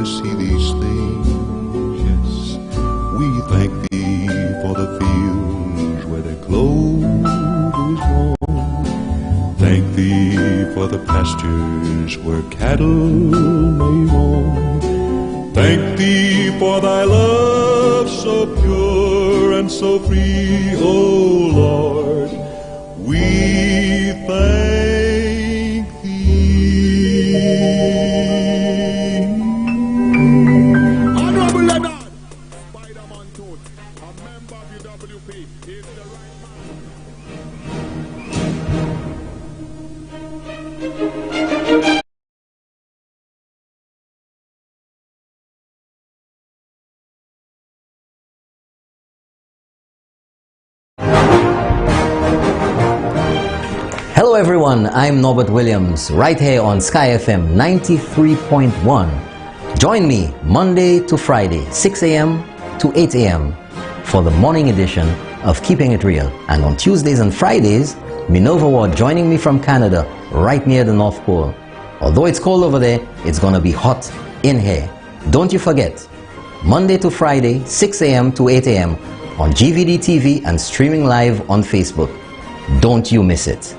to see these things. Yes, we thank thee for the fields where the clover is grown. Thank thee for the pastures where cattle may roam. Thank thee for thy love so pure and so free, O Lord. We thank thee. Honorable Leonard, Spider-Man Tooth, a member of UWP, is the right man. Hello everyone, I'm Norbert Williams, right here on Sky FM 93.1. Join me Monday to Friday, 6 a.m. to 8 a.m. for the morning edition of Keeping It Real. And on Tuesdays and Fridays, Minerva Ward joining me from Canada, right near the North Pole. Although it's cold over there, it's gonna be hot in here. Don't you forget, Monday to Friday, 6 a.m. to 8 a.m. on GVD TV and streaming live on Facebook. Don't you miss it.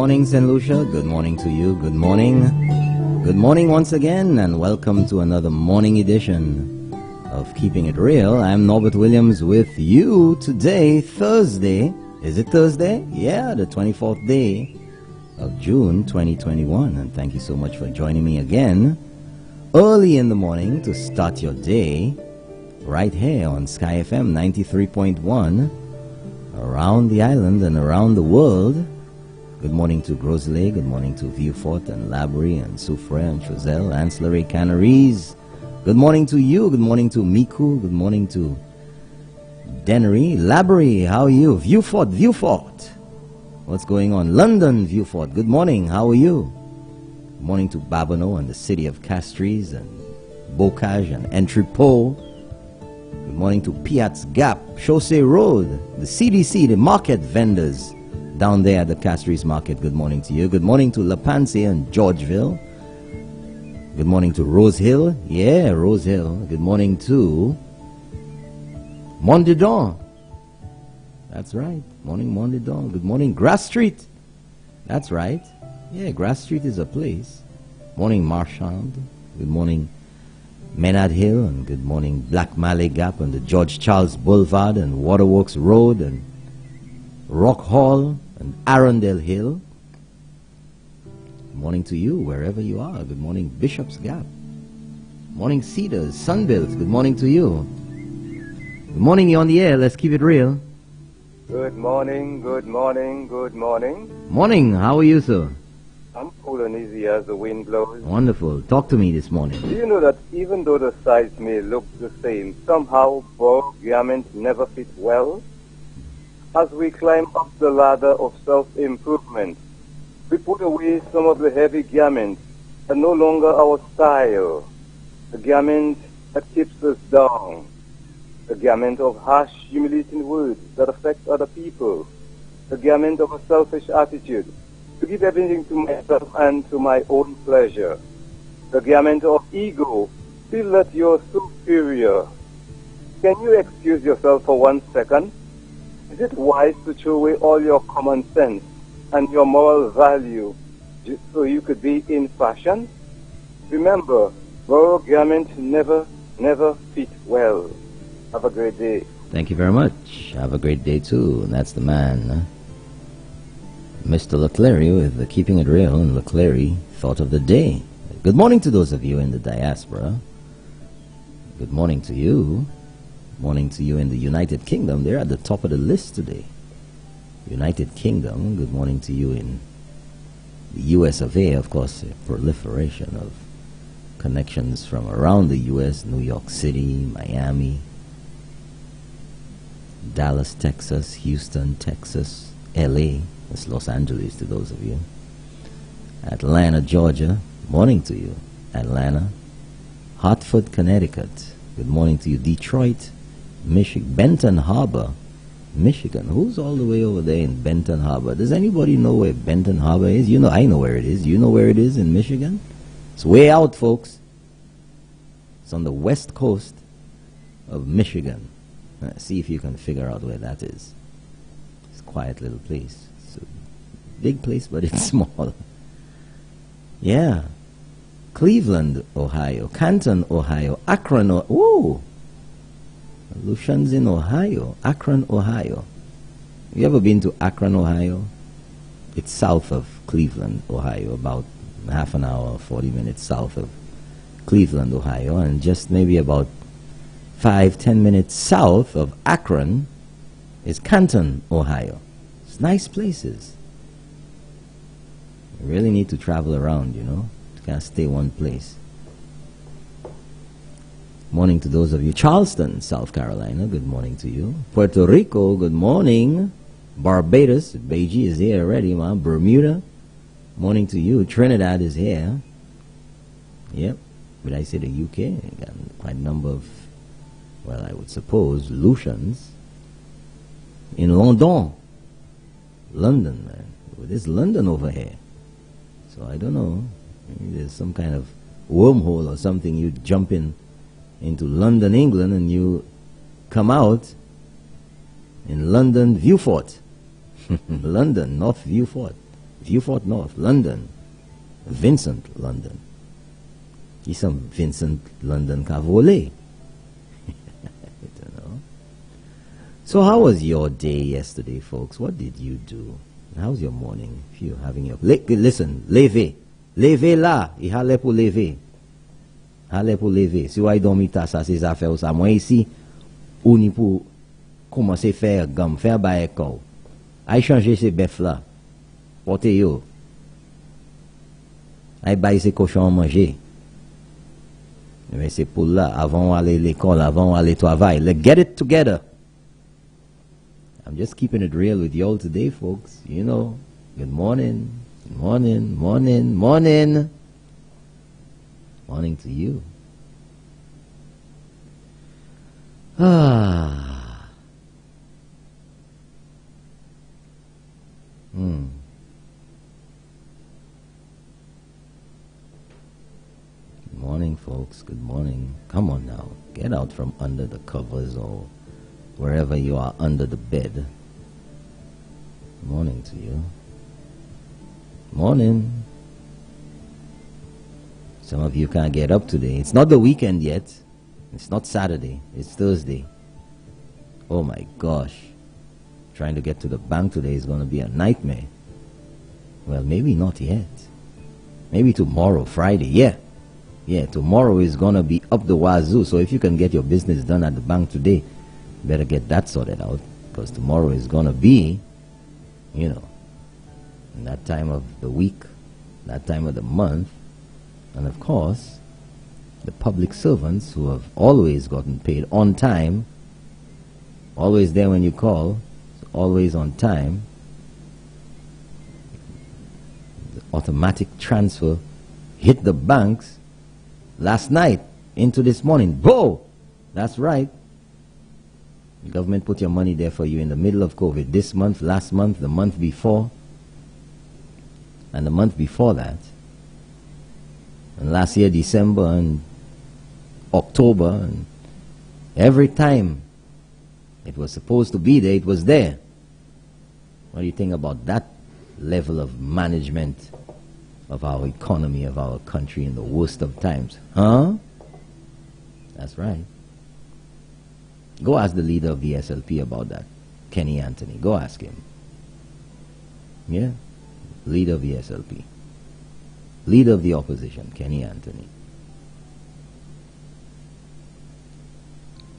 morning, St. Lucia. Good morning to you. Good morning. Good morning once again, and welcome to another morning edition of Keeping It Real. I'm Norbert Williams with you today, Thursday. Is it Thursday? Yeah, the 24th day of June 2021. And thank you so much for joining me again early in the morning to start your day right here on Sky FM 93.1 around the island and around the world. Good morning to Grosley, good morning to Viewfort and Labrie and Soufre and Choiseul, Ancillary Canaries. Good morning to you, good morning to Miku, good morning to Dennery. Labrie, how are you? Viewfort. What's going on? London, Viewfort, good morning, how are you? Good morning to Babonneau and the city of Castries and Bocage and Entrepot. Good morning to Piat's Gap, Chaussee Road, the CDC, the market vendors down there at the Castries Market. Good morning to you. Good morning to La Panse and Georgeville. Good morning to Rose Hill. Yeah, Rose Hill. Good morning to Mondidon. That's right. Morning, Mondidon. Good morning, Grass Street. That's right. Yeah, Grass Street is a place. Morning, Marchand. Good morning, Menard Hill, and good morning, Black Mallet Gap and the George Charles Boulevard and Waterworks Road and Rock Hall and Arundel Hill. Good morning to you, wherever you are. Good morning, Bishop's Gap. Morning, Cedars, Sunbelt. Good morning to you. Good morning, you're on the air. Let's keep it real. Good morning, good morning, good morning. Morning, how are you, sir? I'm cool and easy as the wind blows. Wonderful. Talk to me this morning. Do you know that even though the sides may look the same, somehow both garments never fit well? As we climb up the ladder of self-improvement, we put away some of the heavy garments that no longer our style. The garment that keeps us down. The garment of harsh, humiliating words that affect other people. The garment of a selfish attitude, to give everything to myself and to my own pleasure. The garment of ego, feel that you're superior. Can you excuse yourself for 1 second? Is it wise to throw away all your common sense and your moral value just so you could be in fashion? Remember, borrowed garments never fit well. Have a great day. Thank you very much. Have a great day too. And that's the man, Mr. Leclerc, with the Keeping It Real and Leclerc Thought of the Day. Good morning to those of you in the diaspora. Good morning to you. Morning to you in the United Kingdom. They're at the top of the list today. United Kingdom. Good morning to you in the US of A. Of course, a proliferation of connections from around the US, New York City, Miami, Dallas, Texas, Houston, Texas, LA. That's Los Angeles to those of you. Atlanta, Georgia. Morning to you. Atlanta. Hartford, Connecticut. Good morning to you. Detroit, Michigan. Benton Harbor, Michigan. Who's all the way over there in Benton Harbor? Does anybody know where Benton Harbor is? You know, I know where it is. You know where it is in Michigan? It's way out, folks. It's on the west coast of Michigan. See if you can figure out where that is. It's a quiet little place. It's a big place, but it's small. Yeah. Cleveland, Ohio. Canton, Ohio. Akron, Ohio. Lucian's in Ohio. Akron, Ohio. You ever been to Akron, Ohio? It's south of Cleveland, Ohio, about half an hour, 40 minutes south of Cleveland, Ohio, and just maybe about 5-10 minutes south of Akron is Canton, Ohio. It's nice places. You really need to travel around, you know. You can't stay one place. Morning to those of you. Charleston, South Carolina, good morning to you. Puerto Rico, good morning. Barbados, Beijing is here already, man. Bermuda, morning to you. Trinidad is here. Yep. But I say the UK, got quite a number of, well, I would suppose, Lucians. In London, man. Well, there's London over here. So I don't know. Maybe there's some kind of wormhole or something. You jump into London, England, and you come out in London, Viewfort. London, North Viewfort. Viewfort North, London. Vincent, London. He's some Vincent London Cavole. I don't know. So how was your day yesterday, folks? What did you do? How's your morning? If you're having your... listen, levez. Levez là. Il a pour lever. Allez pour lever. Si vous avez dormi ça, ces affaires, ça. Moi ici, on y pour commencer à faire gomme, faire bail école. Aïe changer ces bœufs là. Portez yo. Aïe bail ces cochons à manger. Mais c'est pour là, avant d'aller à l'école, avant d'aller travailler. Let's get it together. I'm just keeping it real with y'all today, folks. You know, good morning, morning, morning, morning. Morning to you. Good morning, folks. Good morning. Come on now. Get out from under the covers or wherever you are under the bed. Good morning to you. Morning. Some of you can't get up today. It's not the weekend yet. It's not Saturday. It's Thursday. Oh my gosh. Trying to get to the bank today is going to be a nightmare. Well, maybe not yet. Maybe tomorrow, Friday. Yeah, tomorrow is going to be up the wazoo. So if you can get your business done at the bank today, better get that sorted out. Because tomorrow is going to be, you know, in that time of the week, that time of the month. And of course, the public servants who have always gotten paid on time, always there when you call, always on time, the automatic transfer hit the banks last night into this morning. Bo! That's right. The government put your money there for you in the middle of COVID. This month, last month, the month before, and the month before that. And last year, December and October, and every time it was supposed to be there, it was there. What do you think about that level of management of our economy, of our country in the worst of times? Huh? That's right. Go ask the leader of the SLP about that, Kenny Anthony. Go ask him. Yeah? Leader of the SLP. Leader of the opposition, Kenny Anthony.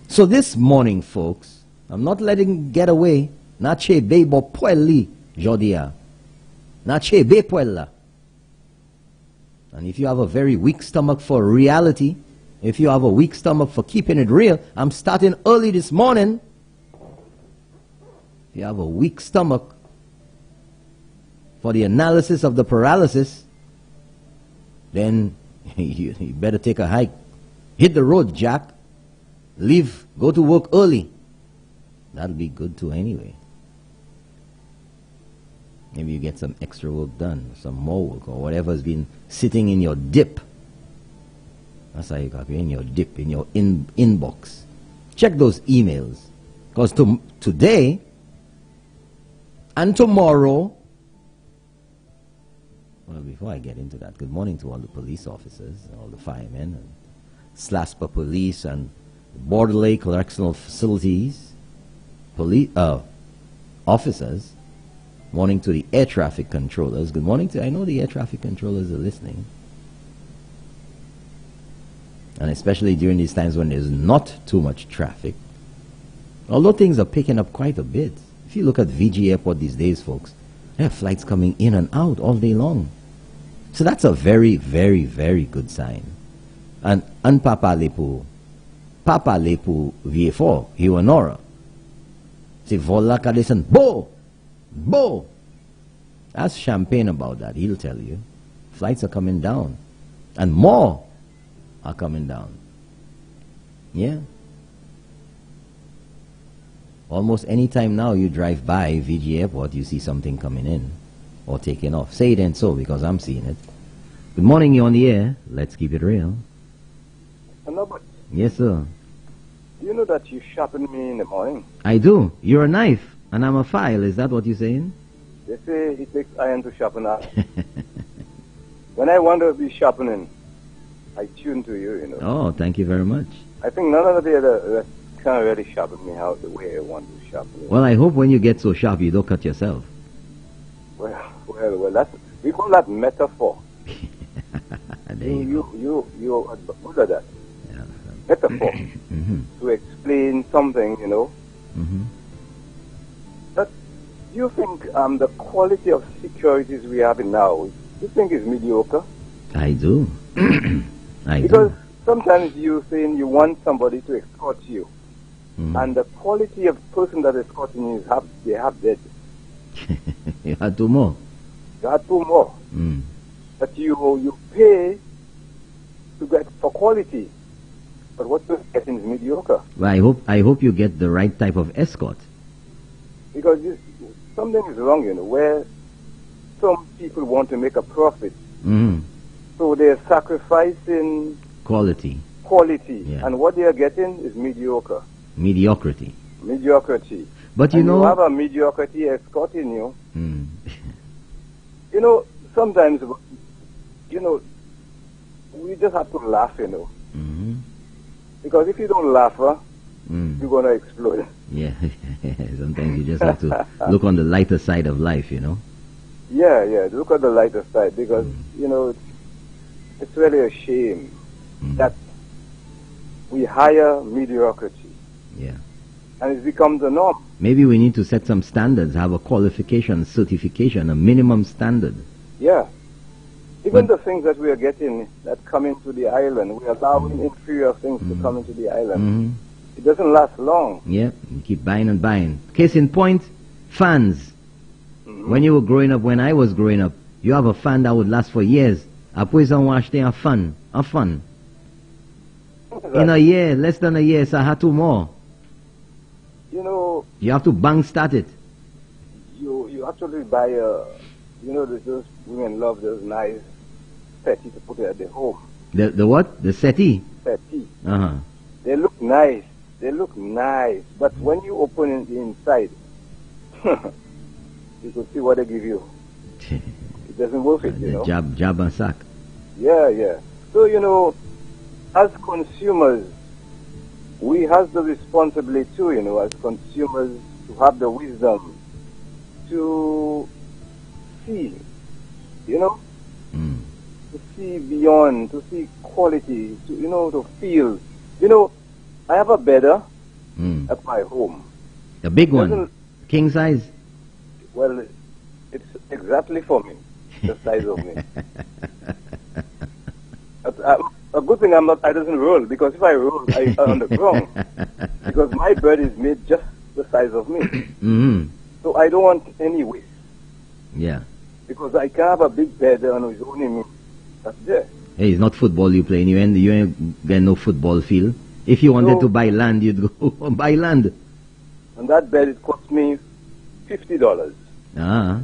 So this morning, folks, I'm not letting get away. Nache bebo pueli jodia. Nache be puella. And if you have a very weak stomach for reality, if you have a weak stomach for keeping it real, I'm starting early this morning. If you have a weak stomach for the analysis of the paralysis, then you better take a hike. Hit the road, Jack. Leave, go to work early. That'll be good too anyway. Maybe you get some extra work done, some more work, or whatever's been sitting in your dip. That's how you copy, in your dip, in your inbox. Check those emails. Because today and tomorrow, well, before I get into that, good morning to all the police officers, all the firemen, and Slasper Police and Borderley Correctional Facilities police officers. Morning to the air traffic controllers. Good morning to, I know the air traffic controllers are listening. And especially during these times when there's not too much traffic. Although things are picking up quite a bit. If you look at VG Airport these days, folks, there are flights coming in and out all day long. So that's a very, very, very good sign. And Papa Lepu VA4, Hiwanora. C'est vola kadesen, bo! Bo! Ask Champagne about that. He'll tell you. Flights are coming down. And more are coming down. Yeah. Almost any time now you drive by VG Airport, you see something coming in or taking off. Say it ain't so, because I'm seeing it. Good morning, you're on the air. Let's keep it real. Hello, but Yes, sir. do you know that you sharpen me in the morning? I do. You're a knife, and I'm a file. Is that what you're saying? They say it takes iron to sharpen iron. When I want to be sharpening, I tune to you, you know. Oh, thank you very much. I think none of the other can really sharpen me out the way I want to sharpen me. Well, I hope when you get so sharp, you don't cut yourself. Well, we call that metaphor. There you go. You are good at that. Yeah. Metaphor. Mhm. To explain something, you know. Mhm. But do you think the quality of securities we have now, do you think is mediocre? I do. I Because do. sometimes you saying you want somebody to escort you, Mhm. and the quality of person that is escorting you is they have dead. You had two more. You have two more. Mm. But you pay to get for quality, but what you're getting is mediocre. Well, I hope you get the right type of escort. Because something is wrong, you know, where some people want to make a profit, Mhm. so they're sacrificing Quality, quality, Yeah. and what they are getting is mediocre. mediocrity. Mediocrity. But you And know, you have a mediocrity escorting you. Mm. You know, sometimes, you know, we just have to laugh, you know. Mhm. Because if you don't laugh, Mm. you're going to explode. Yeah. Sometimes you just have to look on the lighter side of life, you know. Yeah, look at the lighter side, because, you know, it's really a shame that we hire mediocrity, Yeah. and it's become the norm. Maybe we need to set some standards, have a qualification, certification, a minimum standard. Yeah. Even But- the things that we are getting that come into the island, we are allowing inferior things to come into the island. Mhm. It doesn't last long. Yeah, you keep buying and buying. Case in point, fans. When you were growing up, when I was growing up, you have a fan that would last for years. Après on watch a fun. In a year, less than a year, so I had two more. You know, You have to bang start it. you actually buy you know, those women love those nice settee to put it at their home. The what? The settee? Settee. Uh-huh. They look nice. They look nice. But when you open it inside, you could see what they give you. It doesn't worth it, you The know. jab and sack. Yeah. So, you know, as consumers, we have the responsibility too, you know, as consumers, to have the wisdom to see, you know, Mm. to see beyond, to see quality, to, you know, to feel. You know, I have a bed Mm. at my home. The big one. Doesn't- King size. Well, it's exactly for me, the size of me. A good thing I doesn't roll, because if I roll, I'm on the ground. Because my bed is made just the size of me. Mm-hmm. So I don't want any waste. Yeah. Because I can have a big bed and it's only me. That's there. Hey, it's not football you play. You ain't get no football feel. If you wanted No. to buy land, you'd go buy land. And that bed, it cost me $50. Ah,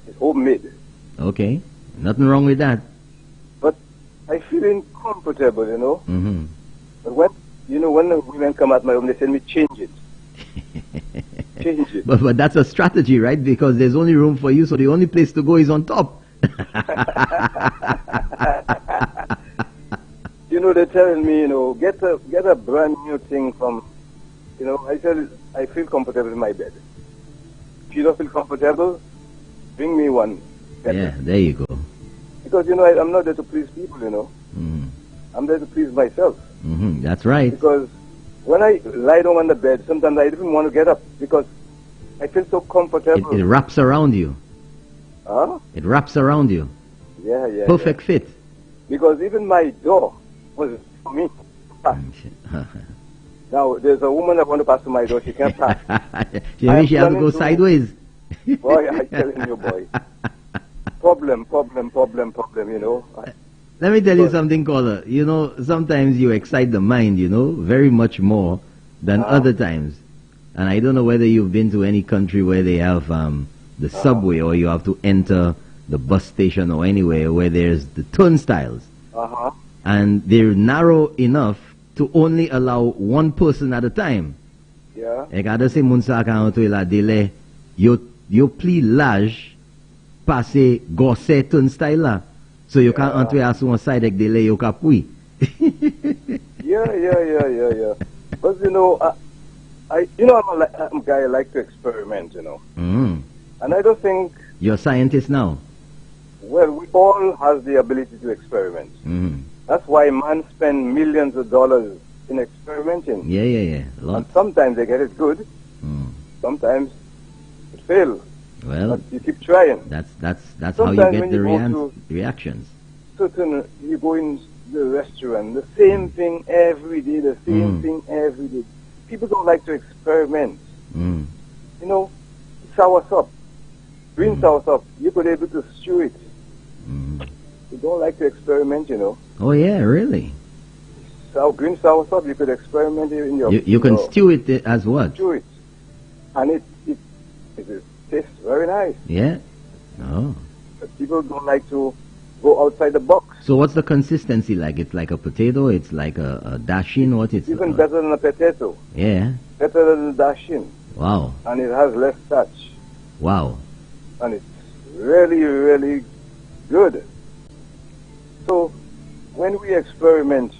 It's homemade. okay. Nothing wrong with that. But I feel uncomfortable, you know. Mm-hmm. But when the women come at my home, they tell me, change it. Change it. But that's a strategy, right? Because there's only room for you, so the only place to go is on top. You know, they're telling me, you know, get a brand new thing from, you know, I feel comfortable in my bed. If you don't feel comfortable, bring me one. better. Yeah, there you go. Because, you know, I'm not there to please people, you know. Mm-hmm. I'm there to please myself. Mm-hmm. That's right. Because when I lie down on the bed, sometimes I don't even want to get up because I feel so comfortable. It wraps around you. Huh? It wraps around you. Yeah. Perfect fit. Yeah. Because even my door was for me. Now, there's a woman that want to pass to my door. She can't pass. She has to planning go to- sideways. Boy, I'm telling you, boy. Problem, you know. Let me tell you Because- something, caller. You know, sometimes you excite the mind, you know, very much more than other times. And I don't know whether you've been to any country where they have the subway or you have to enter the bus station or anywhere where there's the turnstiles. Uh-huh. And they're narrow enough to only allow one person at a time. Yeah. E kada se moun sa ka an tou la dele, yo yo pli large passe gosse turnstile là. So you can entrer à son side avec des lay au capui. Yeah. But you know, I'm a guy who like to experiment, you know. Mm. And I don't think, You're a scientist now. well, we all have the ability to experiment. Mm. That's why man spend millions of dollars in experimenting. Yeah. Lot. And sometimes they get it good, Mm. sometimes it fails. Well, But you keep trying. that's how you Sometimes get when the you go reactions. You go in the restaurant, the same thing every day, the same thing every day. People don't like to experiment. Mm. You know, soursop, green soursop, you could able to stew it. Mm. You don't like to experiment, you know. Oh yeah, really? Green soursop, you could experiment it in your. You can stew it as what? Stew it, and it tastes very nice. Yeah. Oh. But people don't like to go outside the box. So what's the consistency like? It's like a potato. It's like a dashin. What it's Even better than a potato. Yeah. Better than the dashin, Wow. and it has less starch, Wow. and it's really, really good. So when we experiment,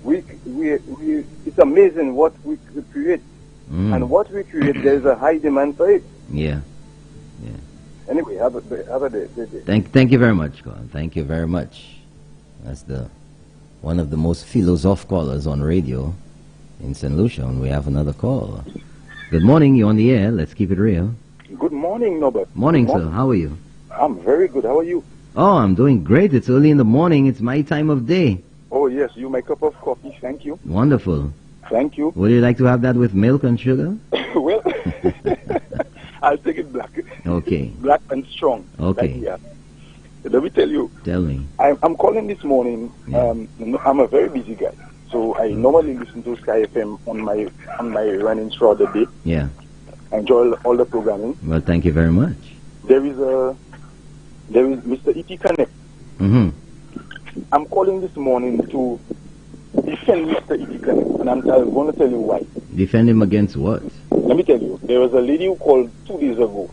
it's amazing what we create, and what we create, there's a high demand for it. Yeah. Anyway, have a day. Thank you very much, Colin. Thank you very much. That's one of the most philosoph callers on radio in St. Lucia. And we have another call. Good morning. You're on the air. Let's keep it real. Good morning, Norbert. Morning, sir. How are you? I'm very good. How are you? Oh, I'm doing great. It's early in the morning. It's my time of day. Oh, yes. You my cup of coffee. Thank you. Wonderful. Thank you. Would you like to have that with milk and sugar? Well, I'll take it black. Okay. Black and strong. Okay. Like, yeah. Let me tell you. Tell me. I'm calling this morning. Yeah. I'm a very busy guy. So I normally listen to Sky FM on my runnings throughout the day. Yeah. I enjoy all the programming. Well, thank you very much. There is Mr. E.T. Connect. Mm-hmm. I'm calling this morning to defend Mr. E.T. Connect, and I'm going to tell you why. Defend him against what? Let me tell you, there was a lady who called 2 days ago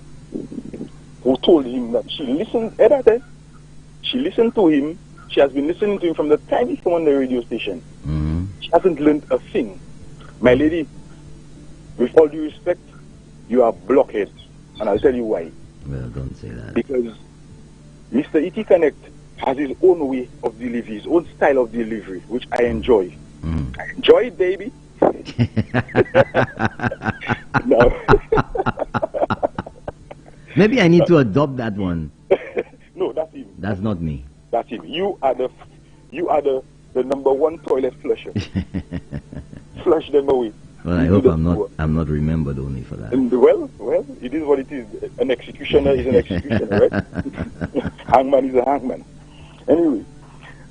who told him that she listened to him. She has been listening to him from the time he came on the radio station. Mm-hmm. She hasn't learned a thing. My lady, with all due respect, you are blockhead, and I'll tell you why. Well, don't say that. Because Mr. E.T. Connect has his own way of delivery, his own style of delivery, which I enjoy. Mm. I enjoy it, baby. No. Maybe I need to adopt that one. No, that's him. That's not me. That's him. You are the number one toilet flusher. Flush them away. Well, I hope I'm not remembered only for that. And well, it is what it is. An executioner is an executioner, right? Hangman is a hangman. Anyway,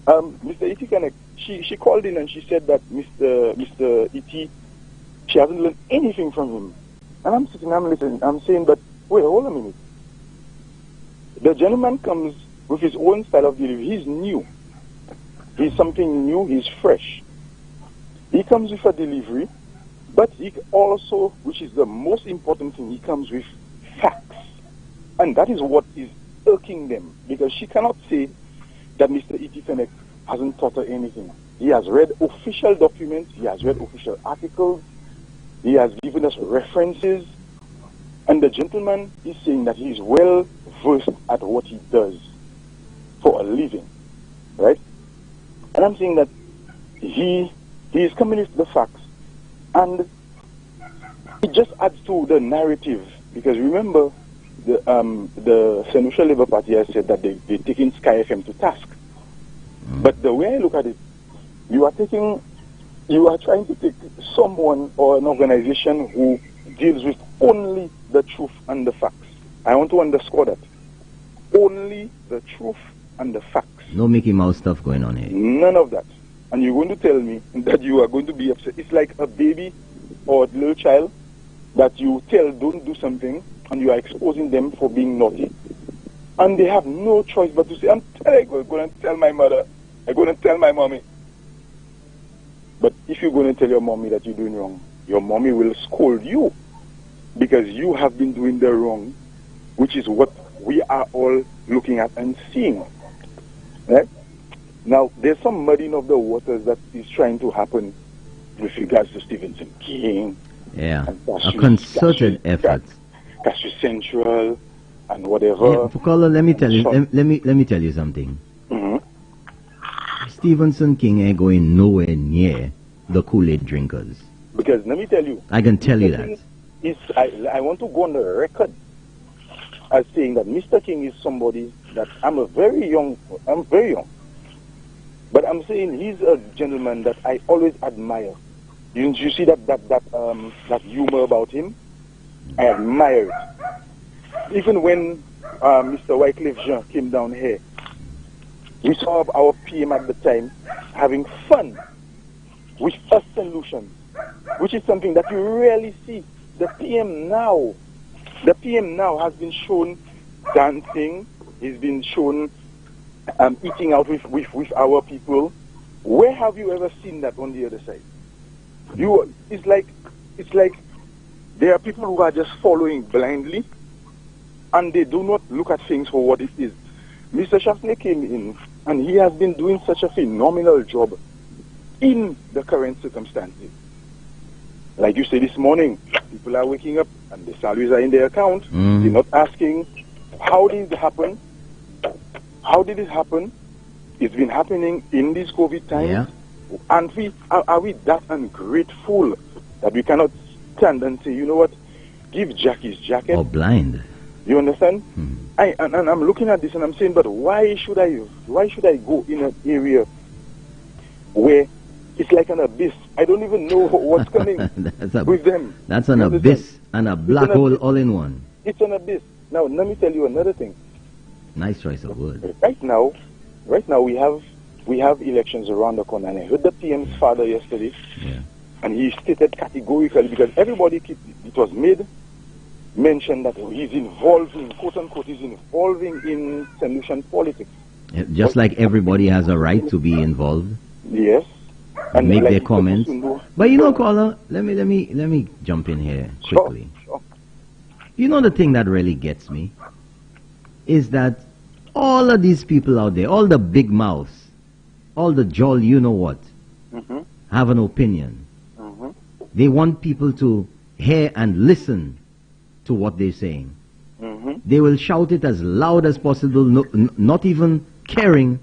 Mr. E.T. Connect, she called in and she said that Mr. E.T., she hasn't learned anything from him. And I'm listening, I'm saying, but wait, hold a minute. The gentleman comes with his own style of delivery. He's new. He's something new, he's fresh. He comes with a delivery, but he also, which is the most important thing, he comes with facts. And that is what is irking them, because she cannot say that Mr. E.T. Connect hasn't taught her anything. He has read official documents, he has read official articles, he has given us references, and the gentleman is saying that he is well versed at what he does for a living, right? And I'm saying that he is coming with the facts, and it just adds to the narrative, because remember, the St. Lucia Labour Party has said that they're taking Sky FM to task. But the way I look at it, you are trying to take someone or an organization who deals with only the truth and the facts. I want to underscore that. Only the truth and the facts. No Mickey Mouse stuff going on here. None of that. And you're going to tell me that you are going to be upset. It's like a baby or a little child that you tell don't do something, and you are exposing them for being naughty. And they have no choice but to say, I'm going to tell my mother, I'm going to tell my mommy. But if you're going to tell your mommy that you're doing wrong, your mommy will scold you, because you have been doing the wrong which is what we are all looking at and seeing. Right? Now, there's some muddying of the waters that is trying to happen with regards to Stevenson King. Yeah, And a concerted effort. Cassius Central and whatever. Yeah, Fukala, let me tell you. Let me tell you something. Stevenson King ain't going nowhere near the Kool-Aid drinkers. Because let me tell you, I can tell you that. I want to go on the record as saying that Mr. King is somebody that I'm very young, but I'm saying he's a gentleman that I always admire. You see that humor about him? I admire it. Even when Mr. Wycliffe Jean came down here, we saw our PM at the time having fun with us solutions, which is something that you rarely see. The PM now has been shown dancing. He's been shown eating out with our people. Where have you ever seen that on the other side? It's like there are people who are just following blindly, and they do not look at things for what it is. Mr. Chasney came in, and he has been doing such a phenomenal job in the current circumstances. Like you said this morning, people are waking up and the salaries are in their account. They're not asking, how did it happen? How did it happen? It's been happening in these COVID times. Yeah. And are we that ungrateful that we cannot stand and say, you know what, give Jack his jacket? Or blind. You understand? And I'm looking at this and I'm saying, but why should I go in an area where it's like an abyss? I don't even know what's coming with them. That's an abyss and a black hole all in one. It's an abyss. Now, let me tell you another thing. Nice choice of words. Right now we have elections around the corner, and I heard the PM's father yesterday, and he stated categorically, because it was made mention that he's involving, quote unquote, in solution politics. Just like everybody has a right to be involved. Yes. And make their comments. But you know, caller, let me jump in here quickly. Sure. You know, the thing that really gets me is that all of these people out there, all the big mouths, all the jol you know what, have an opinion. They want people to hear and listen to what they're saying. They will shout it as loud as possible, not even caring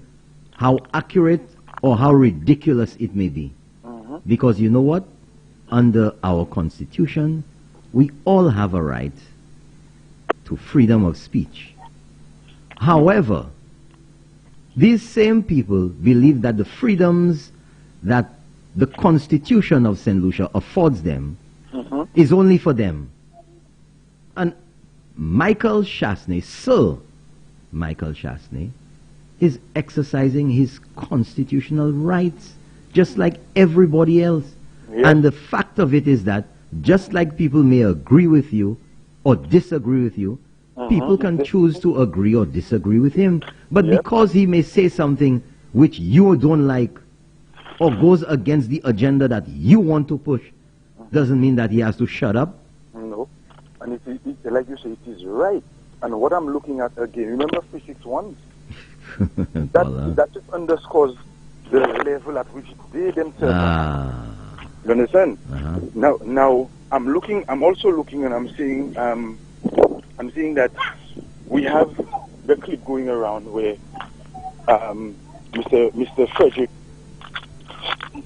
how accurate or how ridiculous it may be. Because you know what? Under our Constitution, we all have a right to freedom of speech. However, these same people believe that the freedoms that the Constitution of St. Lucia affords them is only for them. And Michael Chasney, Sir Michael Chasney, is exercising his constitutional rights just like everybody else. And the fact of it is that just like people may agree with you or disagree with you, people can choose to agree or disagree with him. But because he may say something which you don't like or goes against the agenda that you want to push, doesn't mean that he has to shut up. No. And it, like you say, it is right. And what I'm looking at again, remember 361? That just underscores the level at which they themselves are. You understand? Now I'm also looking and I'm seeing that we have the clip going around where Mr. Frederick,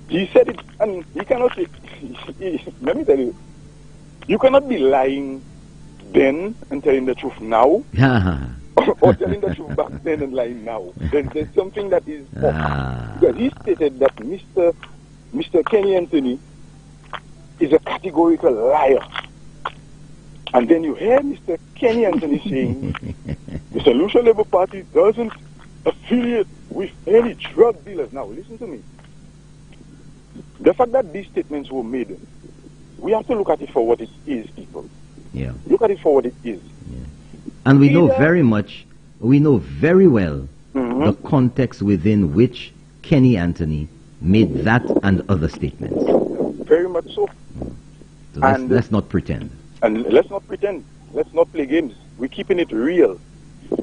he said it, and he cannot say, let me tell you, you cannot be lying then and telling the truth now, or telling the truth back then and lying now. There's something that is off. Because he stated that Mr. Kenny Anthony is a categorical liar. And then you hear Mr. Kenny Anthony saying the St. Lucia Labour Party doesn't affiliate with any drug dealers. Now, listen to me. The fact that these statements were made, we have to look at it for what it is, people. Yeah. Look at it for what it is. Yeah. And we know very well the context within which Kenny Anthony made that and other statements. Very much so. So let's not pretend. And let's not pretend. Let's not play games. We're keeping it real.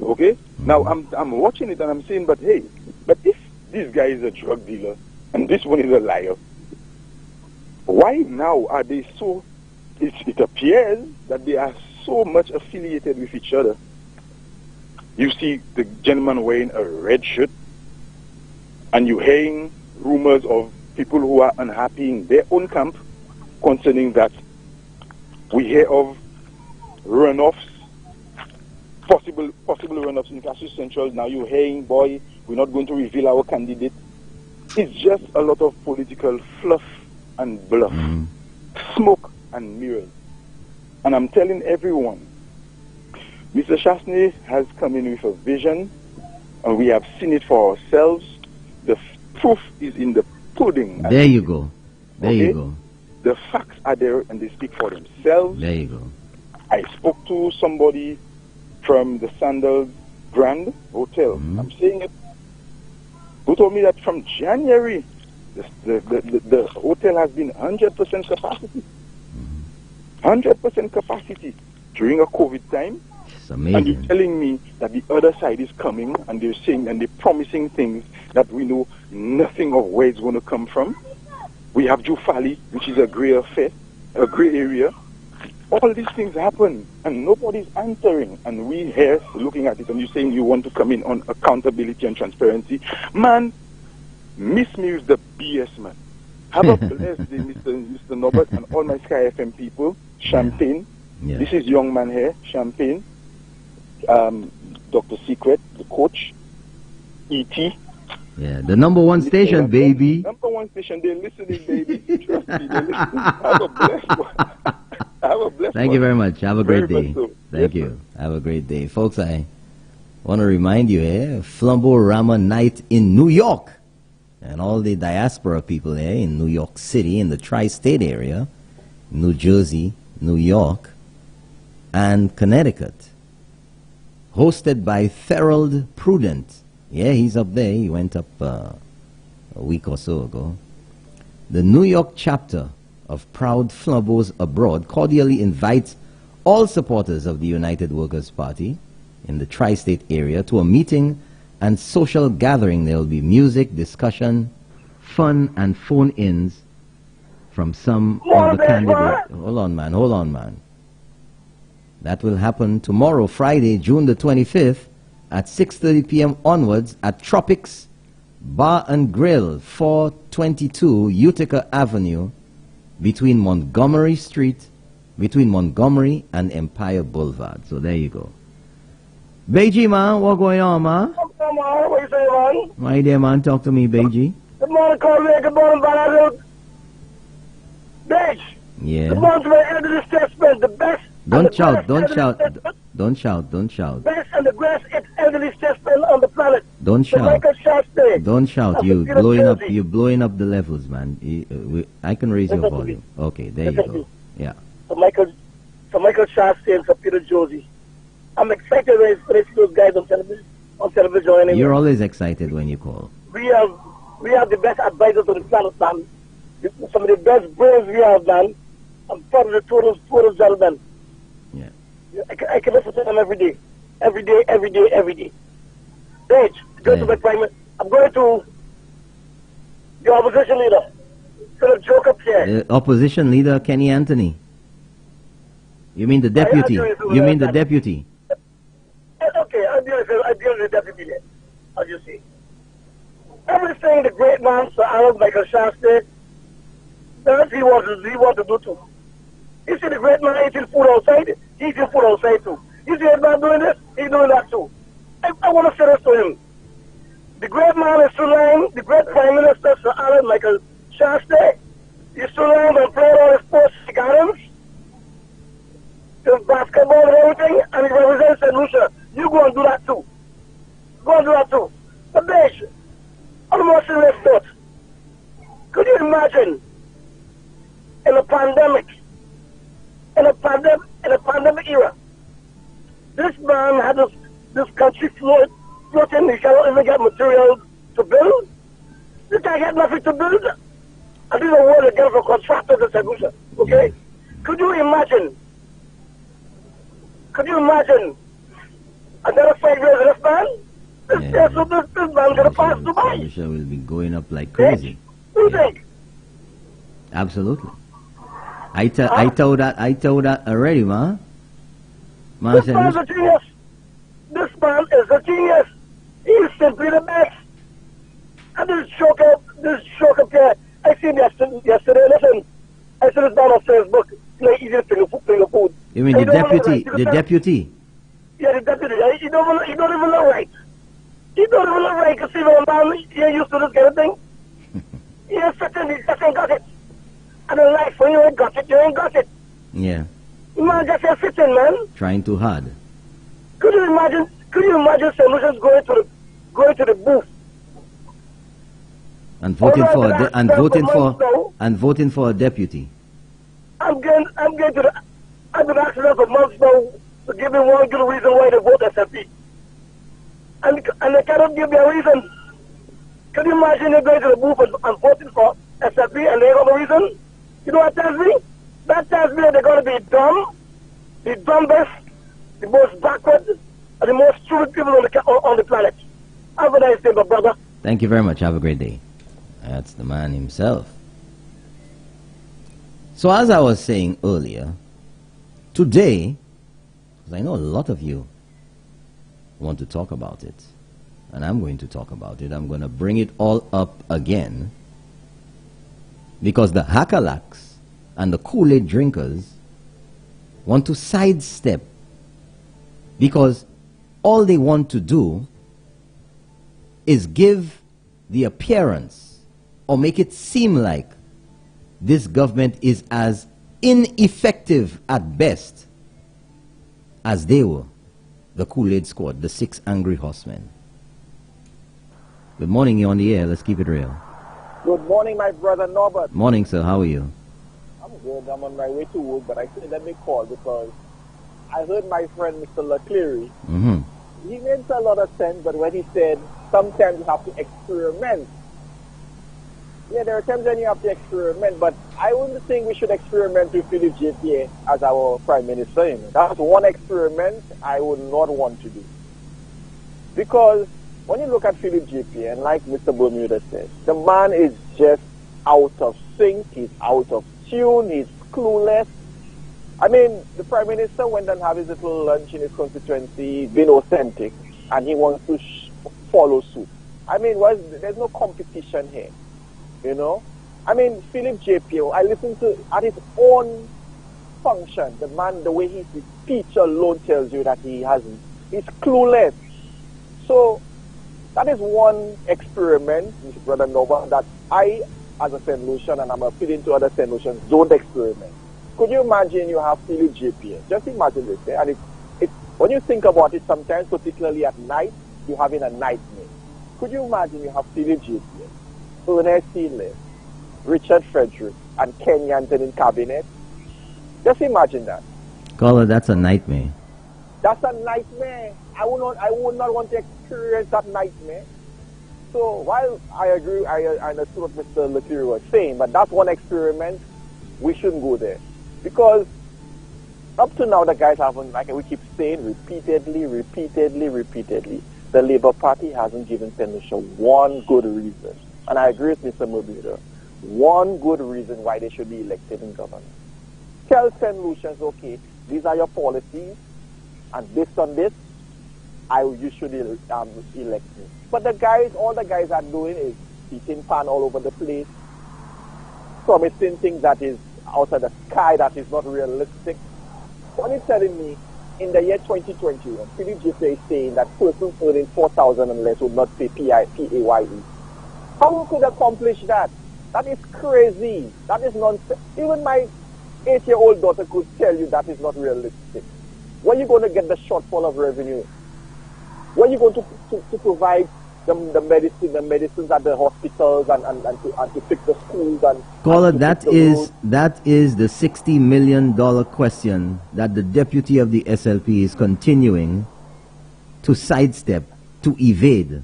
Okay? Now, I'm watching it and I'm saying, but hey, but if this guy is a drug dealer and this one is a liar, why now are they so, it appears that they are so much affiliated with each other. You see the gentleman wearing a red shirt, and you're hearing rumors of people who are unhappy in their own camp concerning that. We hear of runoffs, possible runoffs in Cassis Central. Now you're hearing, boy, we're not going to reveal our candidate. It's just a lot of political fluff and bluff, smoke and mirrors. And I'm telling everyone, Mr. Chasney has come in with a vision, and we have seen it for ourselves. The proof is in the pudding. There you go. There you go. The facts are there and they speak for themselves. There you go. I spoke to somebody from the Sandals Grand Hotel. I'm saying it. Who told me that from January, the hotel has been 100% capacity. 100% capacity during a COVID time. It's amazing. And you're telling me that the other side is coming and they're saying and they're promising things that we know nothing of where it's going to come from. We have Jufali, which is a gray affair, a gray area. All these things happen, and nobody's answering. And we here looking at it, and you're saying you want to come in on accountability and transparency. Man, miss me with the BS, man. Have a blessed day, Mr. Norbert, and all my Sky FM people. Champagne. Yeah. This is young man here, Champagne. Dr. Secret, the coach. E.T. Yeah, the number one station, baby. Number one station, they're listening, baby. Trust me, they're listening. Have a blessed one. Have a blessed Thank you very much. Have a great Very day. much so. Thank Yes, you. Have a great day. Folks, I want to remind you here, Flambeau Rama Night in New York. And all the diaspora people there in New York City, in the tri-state area, New Jersey, New York, and Connecticut. Hosted by Thorold Prudent. Yeah, he's up there. He went up a week or so ago. The New York chapter of Proud Flambeaus Abroad cordially invites all supporters of the United Workers' Party in the tri-state area to a meeting and social gathering. There will be music, discussion, fun, and phone-ins from some of the candidates. Hold on, man. That will happen tomorrow, Friday, June the 25th, at 6:30 p.m. onwards at Tropics Bar and Grill, 422 Utica Avenue, between Montgomery and Empire Boulevard. So there you go. Beiji, man, what going on, man? What you say, man? My dear man, talk to me, Beiji. Good morning, Corey. Good morning, Banana. Bitch. Yeah. Good morning to my elderly statesman, the best. Don't shout. Best and the greatest elderly statesman on the planet. Don't shout. Michael Shasta. Don't shout. Of You're the blowing up. Jersey. You're blowing up the levels, man. I can raise your Listen to volume. me. Okay, there you Listen to go. me. Yeah. For Michael Shasta and for Peter Josie. I'm excited when I see those guys on television. Anyway. You're always excited when you call. We have the best advisors on the planet, man. Some of the best brains we have, man. I'm proud of the total gentlemen. Yeah. I can listen to them every day. Every day. Rich, go to my prime. I'm going to the opposition leader, Philip Joker here. The opposition leader, Kenny Anthony. You mean the deputy? You mean the deputy? Okay, I'll deal with the deputy there. I'll just see. Everything the great man, Sir Alan Michael Shasta, that's what he wants to do too. You see the great man eating food outside, he's eating food outside too. You see the man doing this, he's doing that too. I want to say this to him. The great man is still lying, the great Prime Minister, Sir Alan Michael Shasta, he's still lying and playing all his sports gardens, his basketball and everything, and he represents St. Lucia. You go and do that too. But bitch, on a more serious note, could you imagine in a pandemic era, this man had this country floating, he cannot even get materials to build. This guy got nothing to build. And this is a word again for contractors and St. Lucia. Okay? Could you imagine Could you imagine another 5 years of this man? This man's going to pass Dubai. Expenditure will be going up like crazy. What do you think? Absolutely. I told that already, man. This man's a genius. This man is a genius. He's simply the best. And this shock up here, I seen yesterday, listen, I saw this man on Facebook, like eating finger food. You mean the deputy? The deputy? Yeah, the deputy. He don't even look right. He don't even look right, because even a man, you're used to this kind of thing. He ain't fitting, he just ain't got it. And in life, when you ain't got it, you ain't got it. Yeah. Man just ain't fitting, man. Trying too hard. Could you imagine Solutions going to the booth and voting for a deputy? I've been asking them for months now to give me one good reason why they vote SLP. And they cannot give me a reason. Can you imagine they're going to the booth and voting for SLP and they don't have a reason? You know what that tells me? That tells me that they're going to be dumb, the dumbest, the most backward, and the most stupid people on the planet. Have a nice day, my brother. Thank you very much. Have a great day. That's the man himself. So as I was saying earlier, today, because I know a lot of you want to talk about it, and I'm going to talk about it. I'm going to bring it all up again, because the Hakalaks and the Kool-Aid drinkers want to sidestep, because all they want to do is give the appearance or make it seem like this government is as ineffective at best as they were, the Kool-Aid squad, the 6 angry horsemen. Good morning, you're on the air. Let's keep it real. Good morning, my brother Norbert. Morning, sir. How are you? I'm good. I'm on my way to work, but I said let me call because I heard my friend Mr. LeCleary. He makes a lot of sense, but when he said sometimes you have to experiment. Yeah, there are times when you have to experiment, but I wouldn't think we should experiment with Philip JPA as our Prime Minister. You know. That's one experiment I would not want to do. Because when you look at Philip JPA, and like Mr. Bermuda said, the man is just out of sync, he's out of tune, he's clueless. I mean, the Prime Minister went and had his little lunch in his constituency, being authentic, and he wants to follow suit. I mean, there's no competition here, you know? I mean, Philip JPA, I listened to, at his own function, the man, the way his speech alone tells you that he's clueless. So, that is one experiment, Mr. Brother Nova, that I, as a St. Lucian, and I'm appealing to other St. Lucians, don't experiment. Could you imagine you have Philip JPA? Just imagine this. Eh? And when you think about it, sometimes, particularly at night, you're having a nightmare. Could you imagine you have Philip JPA, Ernest Seeley, Richard Frederick, and Ken Yanton in cabinet? Just imagine that. Caller, that's a nightmare. That's a nightmare. I would not want to experience that nightmare. So while I agree, I understood what Mr. LeCleary was saying, but that's one experiment. We shouldn't go there. Because up to now, the guys haven't, like we keep saying repeatedly, the Labour Party hasn't given St. Lucia one good reason. And I agree with Mr. Bermuda. One good reason why they should be elected in government. Tell St. Lucians, okay, these are your policies, and based on this, you should elect me. But all the guys are doing is eating pan all over the place, promising things that is out of the sky that is not realistic. What he's telling me, in the year 2021, Philip JPA is saying that persons earning 4,000 and less would not pay PAYE. How could accomplish that? That is crazy. That is nonsense. Even my 8-year-old daughter could tell you that is not realistic. Where are you going to get the shortfall of revenue? Where are you going to provide the medicines at the hospitals and to fix the schools and Caller, that is the $60 million question that the deputy of the SLP is continuing to sidestep, to evade.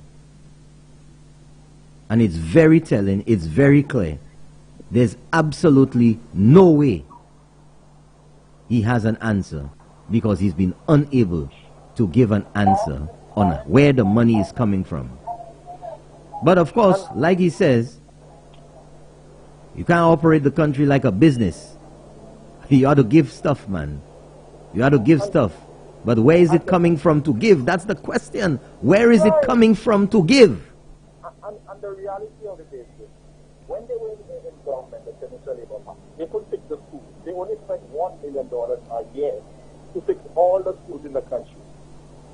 And it's very telling, it's very clear. There's absolutely no way he has an answer because he's been unable to give an answer on where the money is coming from. But of course, like he says, you can't operate the country like a business. You ought to give stuff, man. You ought to give stuff. But where is it coming from to give? That's the question. Where is it coming from to give? And the reality of it is this. When they were in government, the Senator Labour Party, they could fix the schools. They only spent $1 million a year to fix all the schools in the country.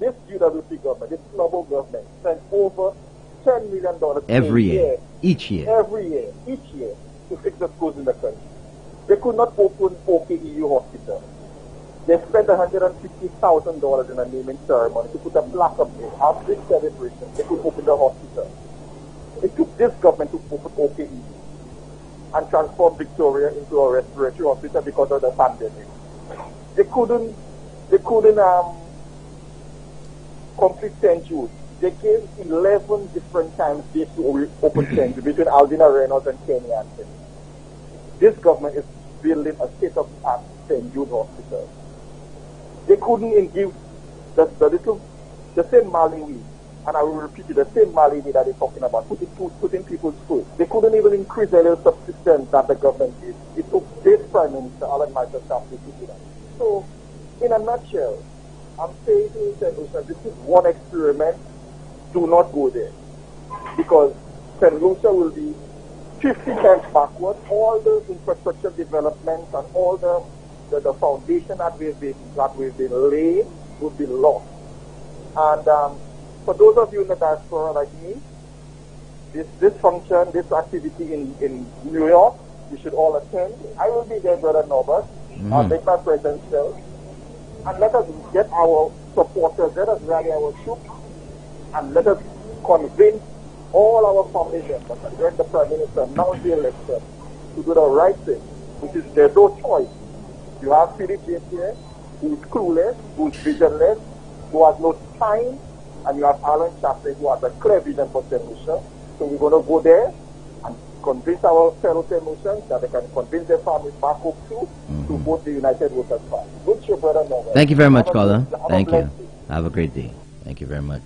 This UWP government, this global government, spent over $10 million every year, each year to fix the schools in the country. They could not open OKEU hospital. They spent $150,000 in a naming ceremony to put a plaque up there. After this celebration, they could open the hospital. It took this government to open OKEU and transform Victoria into a respiratory hospital because of the pandemic. They couldn't complete St. Jude. They gave 11 different times dates to open St. Jude between Aldina Reynolds and Kenny Anthony. This government is building a state-of-the-art St. Jude hospital. They couldn't give the same Malawi, and I will repeat it, the same Malawi that they're talking about, putting people's food. They couldn't even increase the little subsistence that the government did. It took this Prime Minister, Alan Michael Shapley, to do that. So, in a nutshell, I'm saying to St. Lucia, this is one experiment. Do not go there. Because St. Lucia will be 50 times backward. All the infrastructure developments and all the foundation that we've been laying will be lost. And for those of you in the diaspora like me, this function, this activity in New York, you should all attend. I will be there, Brother Norbert. I'll make my presence felt. And let us get our supporters, let us rally our troops, and let us convince all our family members and direct the Prime Minister now the election to do the right thing, which is there's no choice. You have Philip James here, who is clueless, who is visionless, who has no time, and you have Alan Shapley, who has a clear vision for St. Lucia. So we're going to go there and convince our fellow St. Lucians that they can convince their families back home too to vote the United Workers' Party. Good show, Brother Norbert. Thank you very much, caller. Thank you. Have a great day. Thank you very much.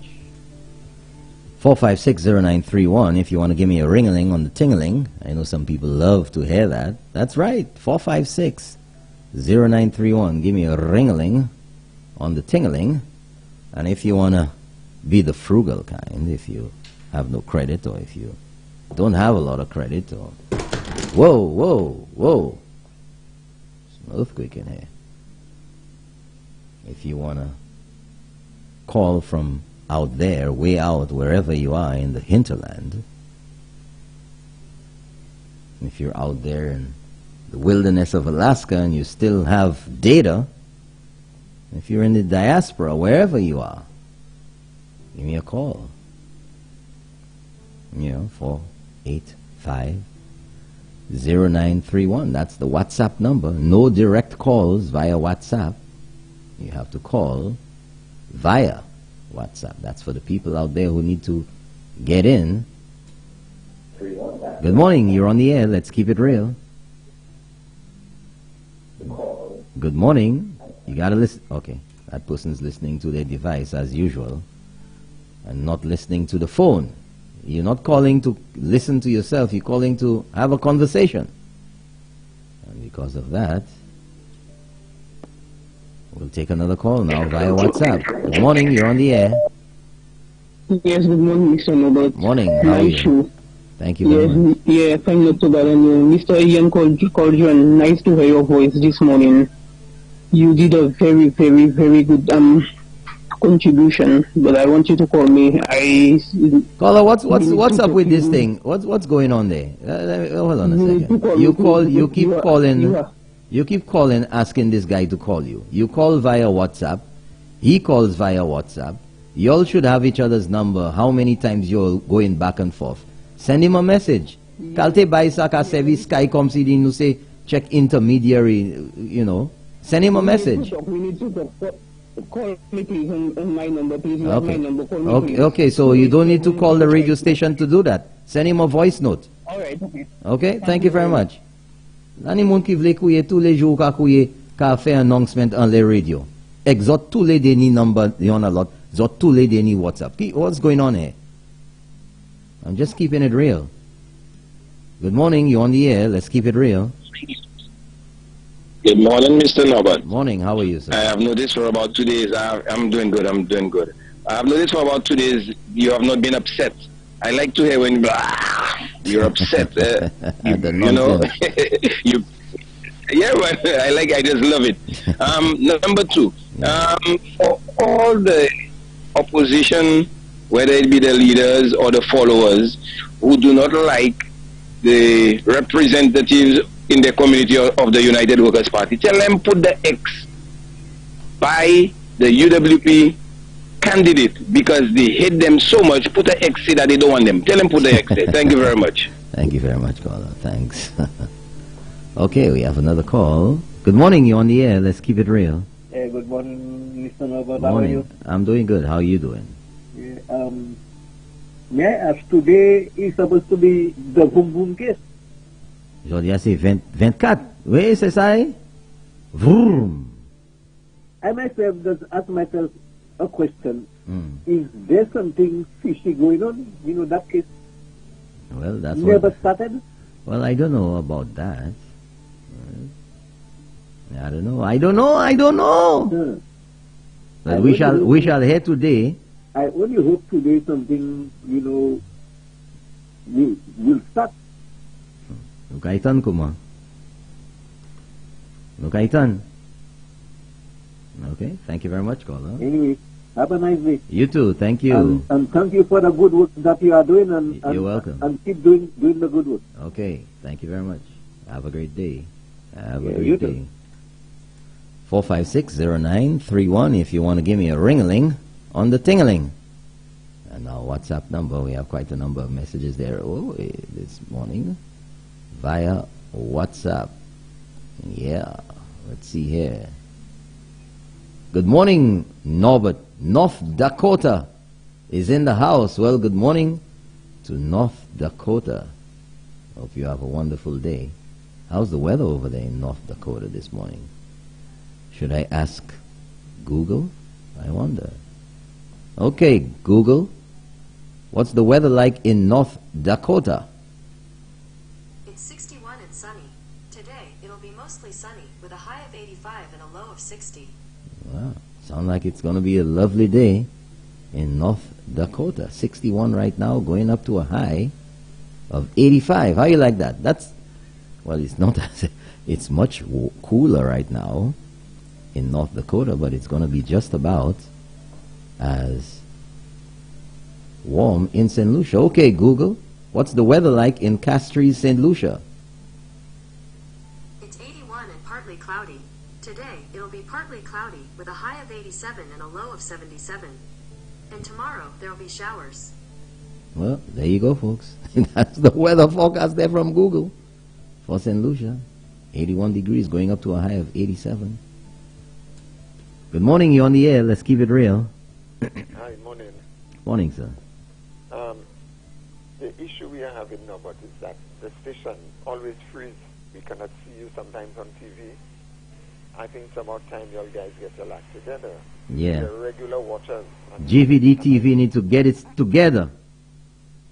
4560931 if you want to give me a ring-a-ling on the ting-a-ling. I know some people love to hear that. That's right, 4560931. Give me a ring-a-ling on the ting-a-ling. And if you want to be the frugal kind, if you have no credit or if you don't have a lot of credit, or whoa, there's an earthquake in here. If you want to call from out there, way out, wherever you are in the hinterland, if you're out there in the wilderness of Alaska and you still have data, if you're in the diaspora, wherever you are, give me a call. 485-0931. That's the WhatsApp number. No direct calls via WhatsApp. You have to call via WhatsApp. That's for the people out there who need to get in. Good morning. You're on the air. Let's keep it real. Good morning. You got to listen. Okay. That person's listening to their device as usual and not listening to the phone. You're not calling to listen to yourself. You're calling to have a conversation. And because of that, we'll take another call now via WhatsApp. Good morning. You're on the air. Yes, good morning, Mr. Norbert. Morning. How are you? Thank you very much. Yeah, thank you so bad. And Mr. Ian Cordron, nice to hear your voice this morning. You did a very, very, very good contribution, but I want you to call me. Caller, what's up with this thing? What's going on there? Hold on a second. You keep calling, asking this guy to call you. You call via WhatsApp. He calls via WhatsApp. You all should have each other's number. How many times you're going back and forth? Send him a message. Kalte Baisaka service Sky comes in to say check intermediary, Send him a message. Call me please on my number, please. Okay. My number. Call me, please. Okay, so you don't need to call the radio station to do that. Send him a voice note. All right, okay. Okay, thank you very much. Nani moun ki vle kouye tous les jours ka kouye ka fait announcement en les radio. exot too late any number on a lot. Zot too late any WhatsApp. What's going on here? I'm just keeping it real. Good morning, you're on the air. Let's keep it real. Good morning, Mr. Norbert. Morning, how are you, sir? I have noticed for about 2 days, I'm doing good, I have noticed for about 2 days, you have not been upset. I like to hear when you're upset. You know, yeah, but I just love it. Number two, for all the opposition, whether it be the leaders or the followers, who do not like the representatives in the community of the United Workers' Party, tell them put the X by the UWP candidate because they hate them so much. Put the X, say that they don't want them. Tell them put the X there. Thank you very much. Thank you very much, caller. Thanks. Okay, we have another call. Good morning, you're on the air. Let's keep it real. Hey, good morning, Mr. Norbert. How are you? I'm doing good. How are you doing? Yeah, may I ask, today is supposed to be the Boom Boom case. Aujourd'hui, c'est 24. Oui, c'est ça. Vroom. I myself just ask myself a question. Is there something fishy going on? You know, that case Well, that's never what, started? well, I don't know about that. I don't know. But we shall hear today. I only hope today something, you know, will start. Kaitan kuma. Kaitan. Okay, thank you very much, caller. Anyway, have a nice day. You too, thank you. And thank you for the good work that you are doing, and You're welcome. And keep doing the good work. Okay, thank you very much. Have a great day. Have a Yeah, great you day. too. 4560931 if you want to give me a ring-a-ling on the ting-a-ling. And our WhatsApp number, we have quite a number of messages there this morning via WhatsApp. Yeah, let's see here. Good morning, Norbert. North Dakota is in the house. Well, good morning to North Dakota. Hope you have a wonderful day. How's the weather over there in North Dakota this morning? Should I ask Google? I wonder. Okay, Google. What's the weather like in North Dakota? It's 61 and sunny. Today, it'll be mostly sunny with a high of 85 and a low of 60. Wow, sounds like it's going to be a lovely day in North Dakota. 61 right now, going up to a high of 85. How you like that? Well, it's not it's much cooler right now in North Dakota, but it's going to be just about as warm in St. Lucia. Okay, Google, what's the weather like in Castries, St. Lucia? It's 81 and partly cloudy. Today, it'll be partly cloudy with a high of 87 and a low of 77. And tomorrow, there'll be showers. Well, there you go, folks. That's the weather forecast there from Google for St. Lucia. 81 degrees going up to a high of 87. Good morning, you're on the air. Let's keep it real. Hi, morning. Morning, sir. The issue we are having now, but is that the station always freeze. We cannot see you sometimes on TV. I think it's about time you guys get your act together. Yeah. The regular watchers. GVD TV need to get it together.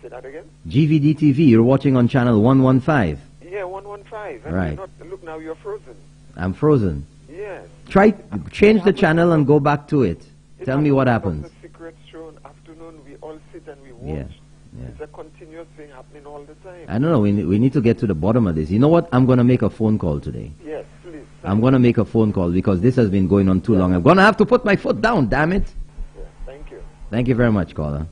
Say that again? GVD TV, you're watching on channel 115. Yeah, 115. Right. Look, now you're frozen. I'm frozen. Yes. Change the channel and go back to it. Tell me what happens. The Secret Show in afternoon, we all sit and we watch. Yeah. It's a continuous thing happening all the time. I don't know. We need to get to the bottom of this. You know what? I'm going to make a phone call today. Yes, please. I'm going to make a phone call because this has been going on too long. I'm going to have to put my foot down, damn it. Yeah, thank you. Thank you very much, caller.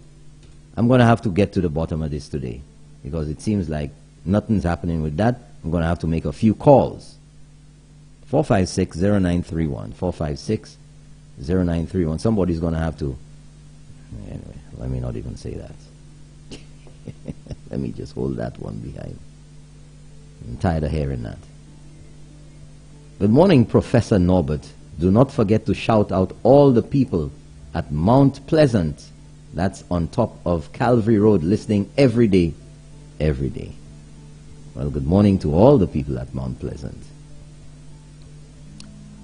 I'm going to have to get to the bottom of this today because it seems like nothing's happening with that. I'm going to have to make a few calls. 456-0931. 456-0931. Somebody's going to have to... Anyway, let me not even say that. Let me just hold that one behind. I'm tired of hearing that. Good morning, Professor Norbert. Do not forget to shout out all the people at Mount Pleasant. That's on top of Calvary Road, listening every day. Every day. Well, good morning to all the people at Mount Pleasant.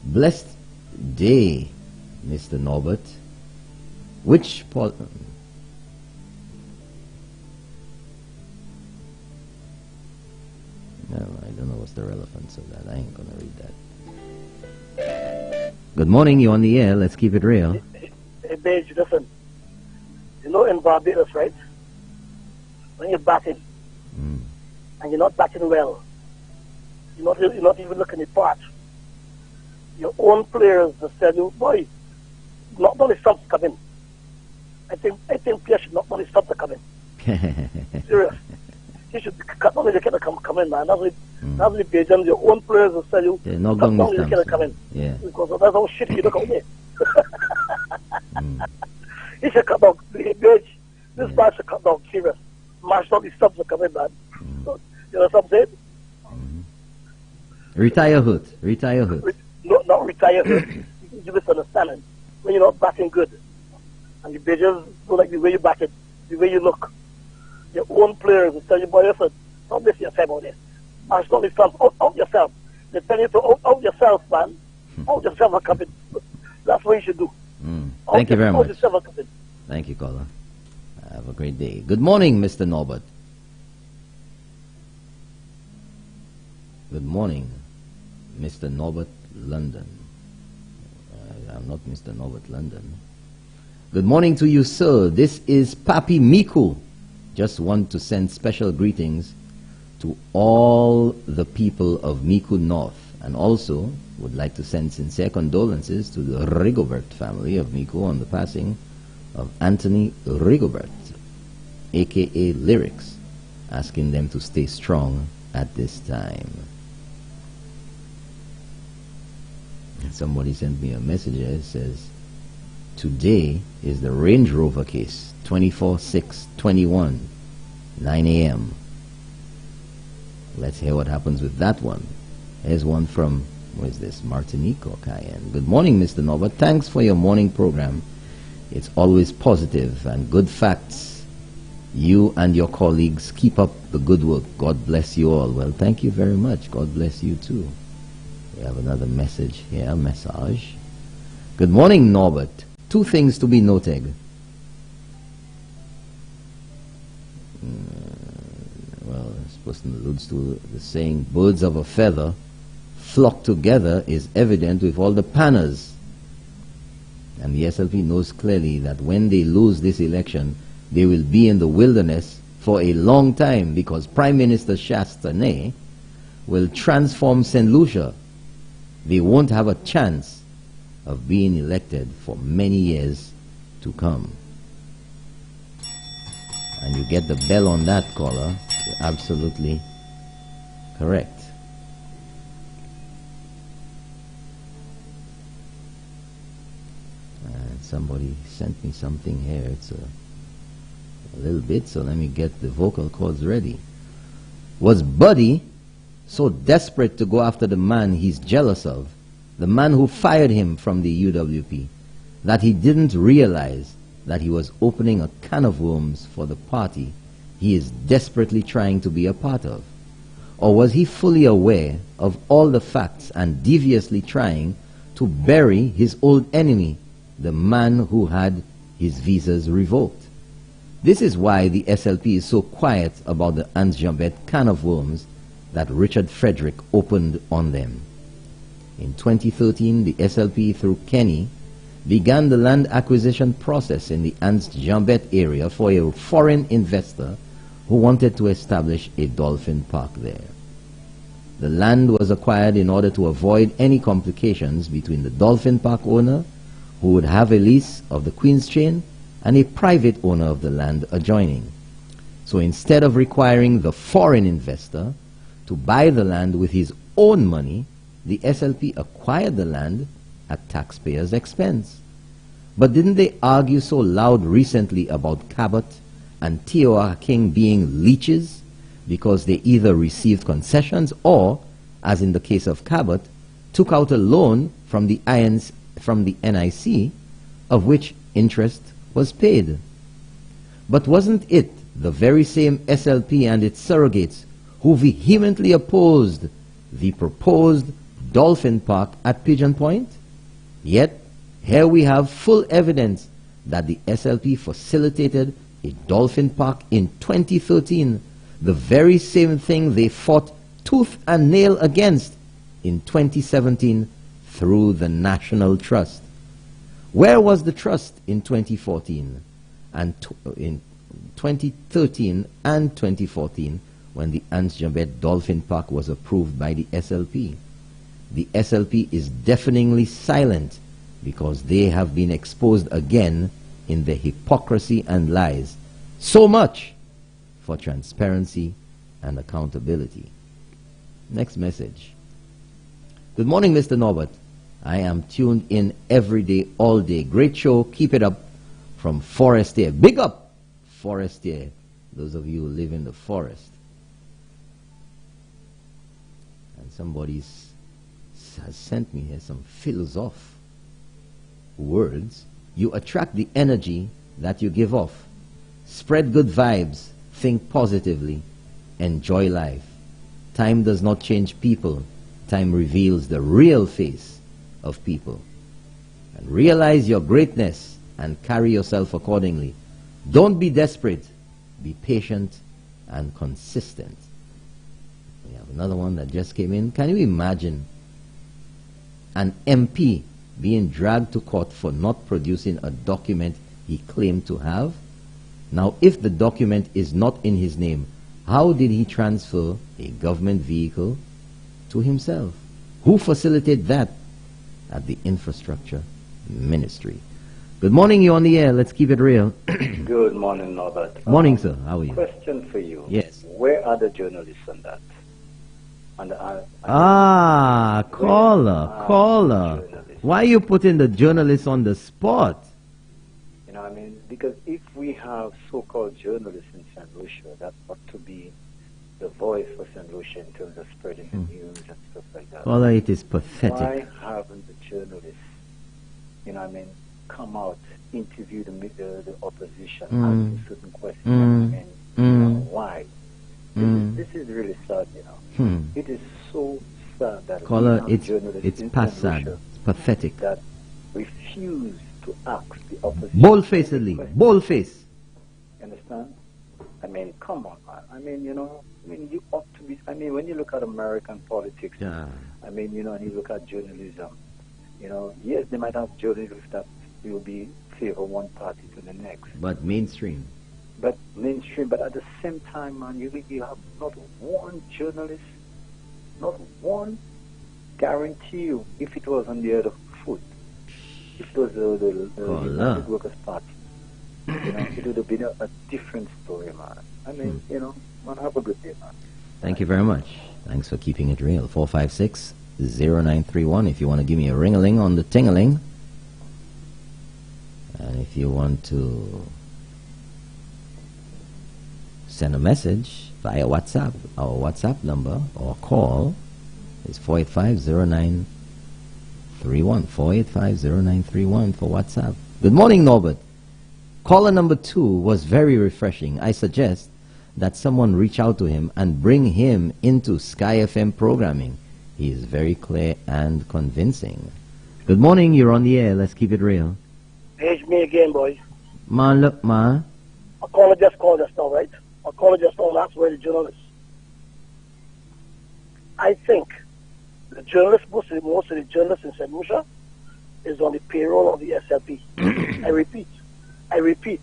Blessed day Mr. Norbert. Which no, I don't know what's the relevance of that. I ain't gonna read that. Good morning, you're on the air. Let's keep it real. Hey, Beige, listen. You know in Barbados, right? When you're batting, and you're not batting well, you're not even looking at part. Your own players will tell you, boy, not only stop to come in. I think players should not only stop to come in. Serious. You should not only they can come in, man. That's the Belgians, your own players will tell you, not only they can come in. Yeah. Because that's how shit you look out there. He should cut down. This man should cut down, serious. Match not the stops to come in, man. So, you know what I'm saying? Retire Hood. No, not retire Hood. You misunderstanding. When you're not batting good, and the Belgians don't like the way you bat it, the way you look, your own players will tell you, boy, listen, don't miss yourself out there. Match not the stops, out yourself. They tell you to out yourself, man. Out yourself and come in. That's what you should do. Thank you very much. Out yourself and come in. Thank you, caller. Have a great day. Good morning, Mr. Norbert. Good morning, Mr. Norbert London. I'm not Mr. Norbert London. Good morning to you, sir. This is Papi Miku. Just want to send special greetings to all the people of Miku North, and also would like to send sincere condolences to the Rigobert family of Miku on the passing of Anthony Rigobert, aka Lyrics, asking them to stay strong at this time. And somebody sent me a message here. It says, today is the Range Rover case, 24/6/21, 9 a.m. Let's hear what happens with that one. Here's one from, where is this, Martinique or Cayenne. Good morning, Mr. Norbert. Thanks for your morning program. It's always positive and good facts. You and your colleagues keep up the good work. God bless you all. Well, thank you very much. God bless you too. We have another message here, message. Good morning, Norbert. Two things to be noted. Well, this person alludes to the saying, birds of a feather flock together is evident with all the panners. And the SLP knows clearly that when they lose this election, they will be in the wilderness for a long time, because Prime Minister Chastanet will transform St. Lucia. They won't have a chance of being elected for many years to come. And you get the bell on that, caller. You're absolutely correct. And somebody sent me something here. It's a little bit, so let me get the vocal cords ready. Was Buddy so desperate to go after the man he's jealous of, the man who fired him from the UWP, that he didn't realize that he was opening a can of worms for the party he is desperately trying to be a part of? Or was he fully aware of all the facts and deviously trying to bury his old enemy, the man who had his visas revoked? This is why the SLP is so quiet about the Hans Jambet can of worms that Richard Frederick opened on them. In 2013, the SLP, through Kenny, began the land acquisition process in the Hans Jambet area for a foreign investor who wanted to establish a dolphin park there. The land was acquired in order to avoid any complications between the dolphin park owner, who would have a lease of the Queen's Chain, and a private owner of the land adjoining. So instead of requiring the foreign investor to buy the land with his own money, the SLP acquired the land at taxpayers' expense. But didn't they argue so loud recently about Cabot and T.O.R. King being leeches because they either received concessions or, as in the case of Cabot, took out a loan from the NIC, of which interest was paid? But wasn't it the very same SLP and its surrogates who vehemently opposed the proposed dolphin park at Pigeon Point? Yet, Here we have full evidence that the SLP facilitated a dolphin park in 2013, the very same thing they fought tooth and nail against in 2017 through the National Trust. Where was the trust in 2014 and in 2013 and 2014 when the Anse-Jambet Dolphin Park was approved by the SLP? The SLP is deafeningly silent because they have been exposed again in their hypocrisy and lies. So much for transparency and accountability. Next message. Good morning, Mr. Norbert. I am tuned in every day, all day. Great show. Keep it up. From Forestier. Big up, Forestier. Those of you who live in the forest. And somebody has sent me here some philosoph words. You attract the energy that you give off. Spread good vibes. Think positively. Enjoy life. Time does not change people. Time reveals the real face of people. And realize your greatness and carry yourself accordingly. Don't be desperate. Be patient and consistent. We have another one that just came in. Can you imagine an MP being dragged to court for not producing a document he claimed to have? Now, if the document is not in his name, how did he transfer a government vehicle to himself? Who facilitated that? At the Infrastructure Ministry. Good morning, you're on the air. Let's keep it real. Good morning, Norbert. Morning, sir. How are you? Question for you. Yes. Where are the journalists on that? Caller. Why are you putting the journalists on the spot? You know, I mean, because if we have so-called journalists in St. Lucia, that ought to be the voice for St. Lucia in terms of spreading the news and stuff like that. Caller, it is pathetic. Why haven't the journalists, you know, I mean, come out, interview the opposition, answer certain questions? I mean, you know, why? This is really sad, you know. It is so sad that Caller, journalists it's past sad. It's pathetic. That refuse to ask the opposition. Bold-facedly. Bold-face. Understand? I mean, come on, man. I mean, you know, I mean, you ought to be, I mean, when you look at American politics, I mean, you know, and you look at journalism, you know, yes, they might have journalists that will be favor one party to the next. But mainstream. But at the same time, man, you have not one journalist, not one, guarantee you, if it was on the other foot, if it was the United Workers' Party, you know, it would have been a different story, man. I mean, you know, man, have a good day, man. Thank you very much. Thanks for keeping it real. 456-0931 if you want to give me a ring-a-ling on the ting-a-ling. And if you want to send a message via WhatsApp, our WhatsApp number or call is 485-0931. 485-0931 for WhatsApp. Good morning, Norbert. Caller number 2 was very refreshing. I suggest that someone reach out to him and bring him into Sky FM programming. He is very clear and convincing. Good morning, you're on the air. Let's keep it real. It's me again, boys. Man, look, man. A caller just called us now, right? A caller just called us where the journalists. I think the journalists, most of the journalists in St. Lucia is on the payroll of the SLP. I repeat,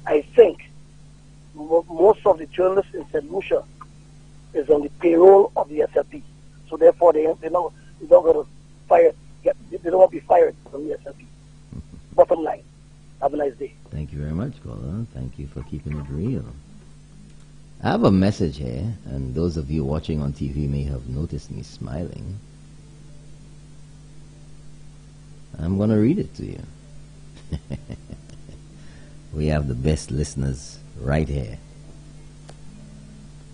I think most of the journalists in St. Lucia is on the payroll of the SLP. So therefore, they're not going to fire. They don't want to be fired from the SLP. Bottom line. Have a nice day. Thank you very much, caller. Thank you for keeping it real. I have a message here, and those of you watching on TV may have noticed me smiling. I'm going to read it to you. We have the best listeners right here.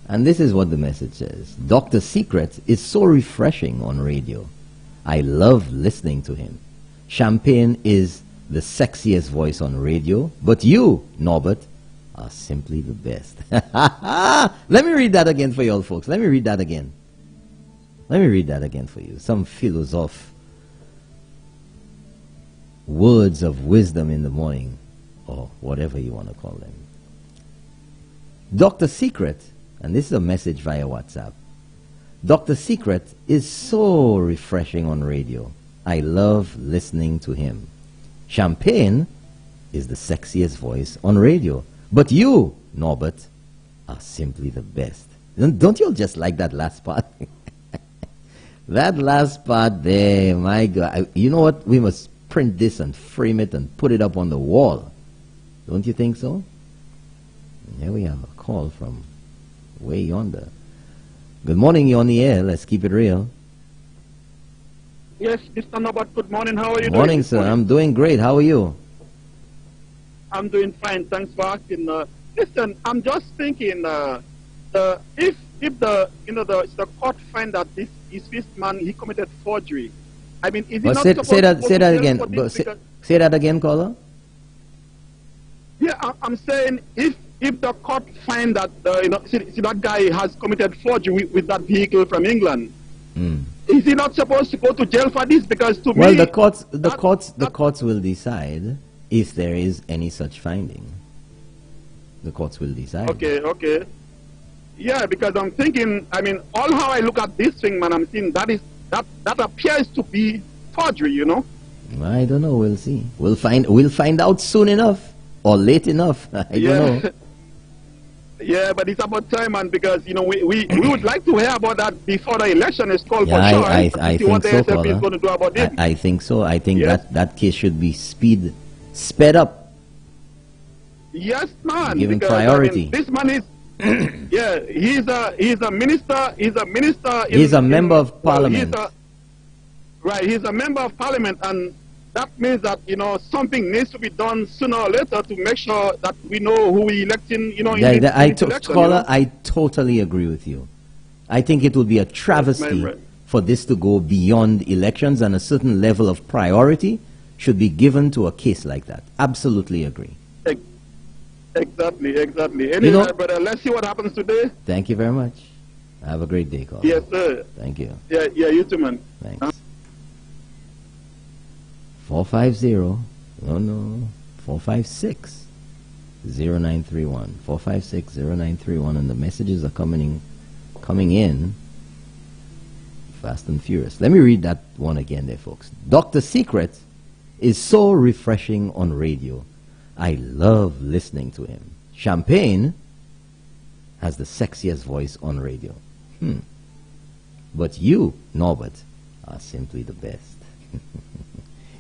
And this is what the message says. Dr. Secret is so refreshing on radio. I love listening to him. Champagne is the sexiest voice on radio, but you, Norbert, are simply the best. Let me read that again for you all folks. Let me read that again. Let me read that again for you. Some philosoph words of wisdom in the morning, or whatever you want to call them. Dr. Secret, and this is a message via WhatsApp. Dr. Secret is so refreshing on radio. I love listening to him. Champagne is the sexiest voice on radio. But you, Norbert, are simply the best. Don't you just like that last part? That last part there, my God. You know what? We must print this and frame it and put it up on the wall. Don't you think so? Here we have a call from way yonder. Good morning, you're on the air. Let's keep it real. Yes, Mr. Norbert, good morning. How are you doing? Morning, sir. I'm doing great. How are you? I'm doing fine. Thanks for asking. Listen, I'm just thinking, if the court find that this man, he committed forgery, I mean, is he not supposed say that to go to jail again. for this because- Say that again, caller. Yeah, I'm saying if the court find that see that guy has committed forgery with that vehicle from England, is he not supposed to go to jail for this? Because to Well, me, the courts will decide if there is any such finding. The courts will decide. Okay. Yeah, because I'm thinking, I mean, all how I look at this thing, man, I'm seeing that appears to be forgery, you know? I don't know. We'll see. We'll find out soon enough or late enough. I don't know. Yeah, but it's about time, man, because, we would like to hear about that before the election is called for sure. I see think what the so, SLP is caller. going to do about this. I think so. I think Yes. that case should be sped up. Yes, man. Given because, priority. this man is, yeah, he's a minister. He's a minister. He's a member of parliament. He's a member of parliament, and that means that, something needs to be done sooner or later to make sure that we know who we electing, in the election. Caller, I totally agree with you. I think it would be a travesty right. for this to go beyond elections, and a certain level of priority should be given to a case like that. Absolutely agree. Exactly. Anyway, brother, let's see what happens today. Thank you very much. Have a great day, caller. Yes, sir. Thank you. Yeah, you too, man. Thanks. 450, 456 0931. 456 0931, and the messages are coming in fast and furious. Let me read that one again there, folks. Dr. Secret is so refreshing on radio. I love listening to him. Champagne has the sexiest voice on radio. But you, Norbert, are simply the best.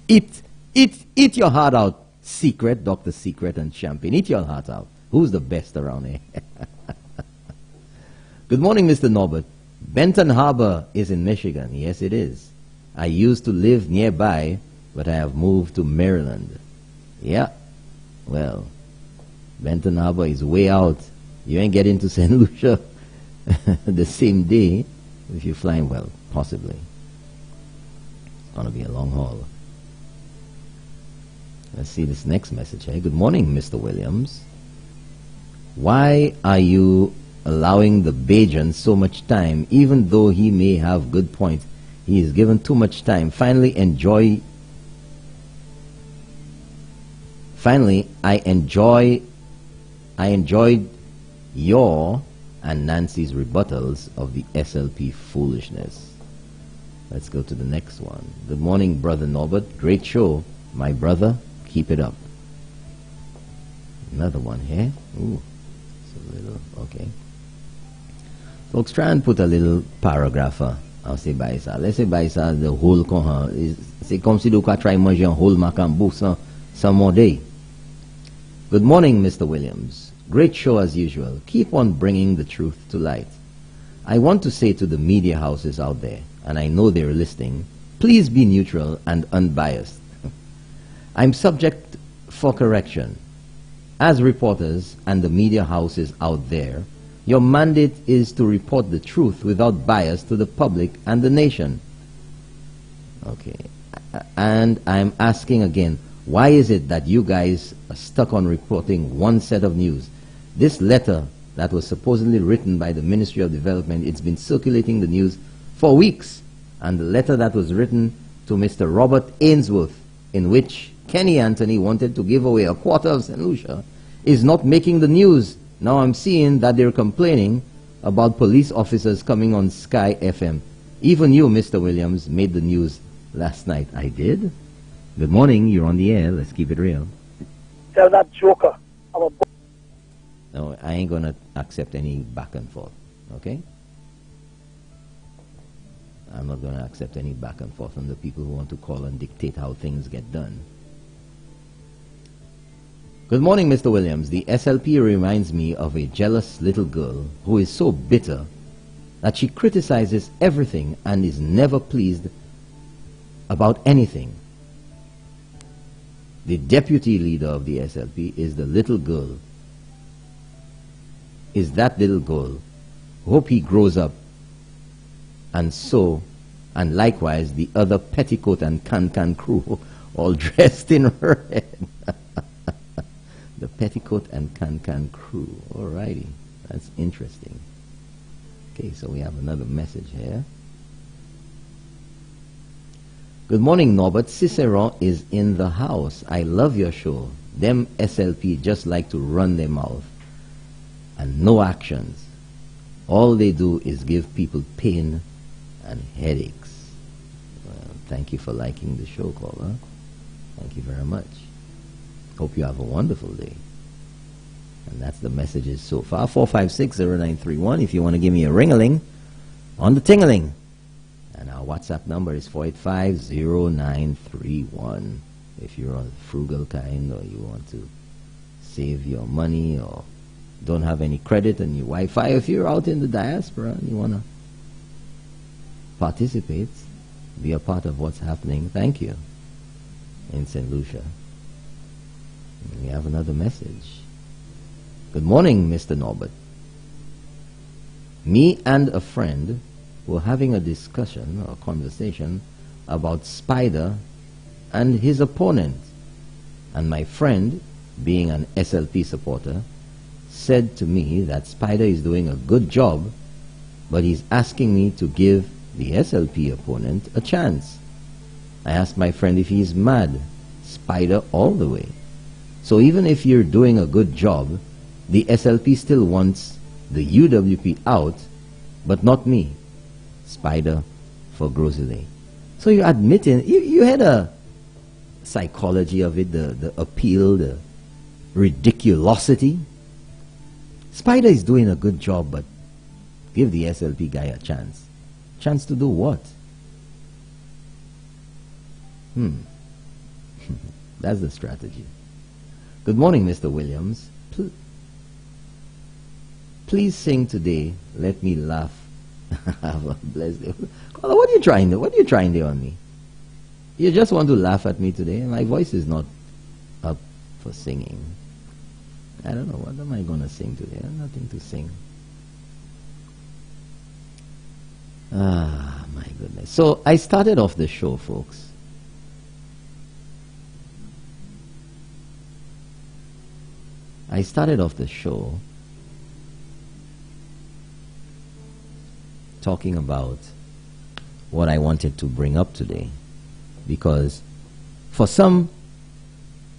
Eat your heart out, Secret, Dr. Secret and Champagne. Eat your heart out. Who's the best around here? Good morning, Mr. Norbert. Benton Harbor is in Michigan. Yes, it is. I used to live nearby, but I have moved to Maryland. Yeah. Well, Benton Harbor is way out. You ain't getting to St. Lucia the same day if you're flying, well, possibly. It's going to be a long haul. Let's see this next message. Hey, good morning, Mr. Williams. Why are you allowing the Bajan so much time, even though he may have good points? He is given too much time. Finally, I enjoyed your and Nancy's rebuttals of the SLP foolishness. Let's go to the next one. Good morning, Brother Norbert. Great show, my brother. Keep it up. Another one here. Ooh, it's a little, okay. Folks, try and put a little paragraph. I'll say by ça. Let's say by ça, the whole con. C'est comme si nous try manger un whole macambo some more day. Good morning, Mr. Williams. Great show as usual. Keep on bringing the truth to light. I want to say to the media houses out there, and I know they're listening, please be neutral and unbiased. I'm subject for correction. As reporters and the media houses out there, your mandate is to report the truth without bias to the public and the nation. Okay. And I'm asking again, why is it that you guys are stuck on reporting one set of news? This letter that was supposedly written by the Ministry of Development, it's been circulating the news for weeks. And the letter that was written to Mr. Robert Ainsworth, in which Kenny Anthony wanted to give away a quarter of St. Lucia is not making the news. Now I'm seeing that they're complaining about police officers coming on Sky FM. Even you, Mr. Williams, made the news last night. I did? Good morning, you're on the air. Let's keep it real. Tell that joker. No, I ain't gonna accept any back and forth, okay? I'm not gonna accept any back and forth from the people who want to call and dictate how things get done. Good morning, Mr. Williams. The SLP reminds me of a jealous little girl who is so bitter that she criticizes everything and is never pleased about anything. The deputy leader of the SLP is the little girl. Is that little girl. Hope he grows up. And so, and likewise, the other petticoat and can crew all dressed in red. The petticoat and can crew. Alrighty. That's interesting. Okay, so we have another message here. Good morning, Norbert. Ciceron is in the house. I love your show. Them SLP just like to run their mouth and no actions. All they do is give people pain and headaches. Well, thank you for liking the show, caller. Thank you very much. Hope you have a wonderful day. And that's the messages so far. 456-0931 if you want to give me a ring-a-ling on the ting-a-ling. And our WhatsApp number is 485-0931. If you're a frugal kind or you want to save your money or don't have any credit and your Wi-Fi, if you're out in the diaspora and you want to participate, be a part of what's happening, thank you, in St. Lucia. And we have another message. Good morning, Mr. Norbert. Me and a friend were having a discussion or conversation about Spider and his opponent. And my friend, being an SLP supporter, said to me that Spider is doing a good job, but he's asking me to give the SLP opponent a chance. I asked my friend if he's mad. Spider all the way. So even if you're doing a good job, the SLP still wants the UWP out, but not me. Spider for Grosley. So you're admitting, you had a psychology of it, the appeal, the ridiculosity. Spider is doing a good job, but give the SLP guy a chance. Chance to do what? That's the strategy. Good morning, Mr. Williams. Please sing today. Let me laugh. Have a blessed day. What are you trying to? What are you trying to on me? You just want to laugh at me today? My voice is not up for singing. I don't know. What am I going to sing today? I have nothing to sing. Ah, my goodness. So I started off the show, folks. I started off the show talking about what I wanted to bring up today, because for some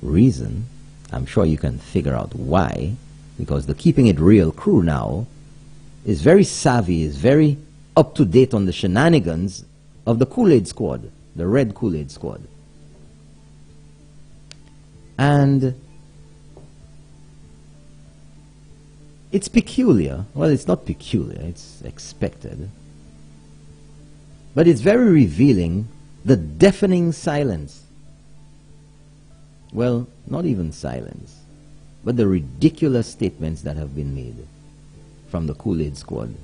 reason, I'm sure you can figure out why, because the Keeping It Real crew now is very savvy, is very up to date on the shenanigans of the Kool-Aid Squad, the Red Kool-Aid Squad. And it's peculiar. Well, it's not peculiar, it's expected. But it's very revealing, the deafening silence. Well, not even silence, but the ridiculous statements that have been made from the Kool-Aid Squad,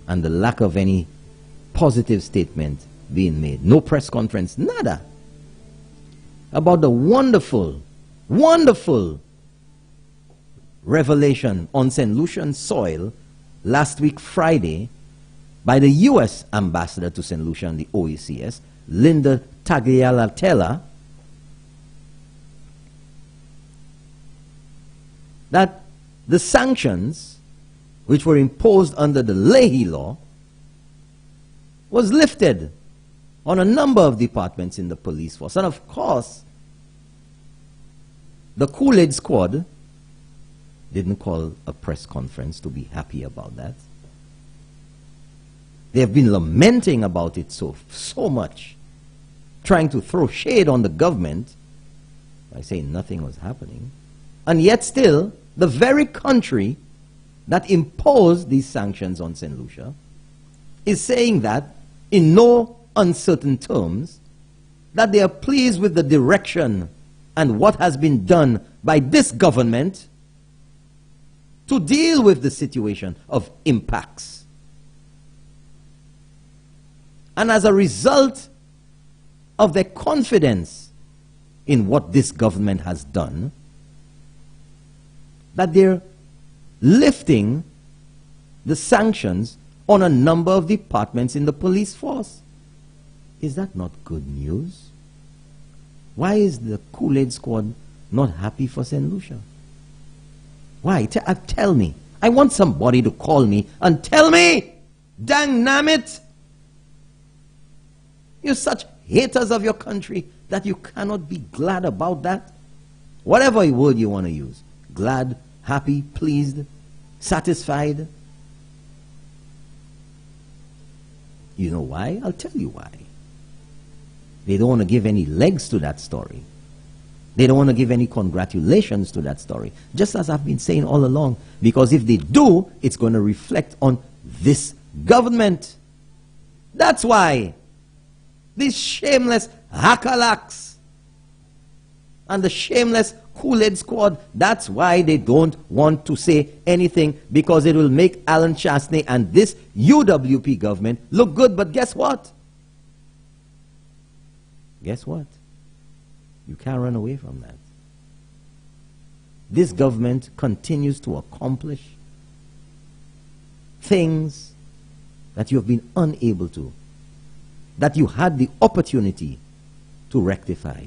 and the lack of any positive statement being made. No press conference, nada. About the wonderful, wonderful revelation on St. Lucian soil last week Friday by the U.S. ambassador to St. Lucia and the OECS, Linda Tagliatella, that the sanctions which were imposed under the Leahy Law was lifted on a number of departments in the police force. And of course, The Kool-Aid Squad didn't call a press conference to be happy about that. They have been lamenting about it so much, trying to throw shade on the government by saying nothing was happening. And yet still, the very country that imposed these sanctions on St. Lucia is saying that, in no uncertain terms, that they are pleased with the direction and what has been done by this government to deal with the situation of impacts. And as a result of their confidence in what this government has done, that they're lifting the sanctions on a number of departments in the police force. Is that not good news? Why is the Kool-Aid Squad not happy for St. Lucia? Why? Tell me. I want somebody to call me and tell me, dang nabbit it, you're such haters of your country that you cannot be glad about that. Whatever word you want to use. Glad, happy, pleased, satisfied. You know why? I'll tell you why. They don't want to give any legs to that story. They don't want to give any congratulations to that story. Just as I've been saying all along. Because if they do, it's going to reflect on this government. That's why these shameless hackalacks and the shameless Kool-Aid Squad, that's why they don't want to say anything, because it will make Alan Chastney and this UWP government look good. But guess what? Guess what? You can't run away from that. This government continues to accomplish things that you have been unable to, that you had the opportunity to rectify.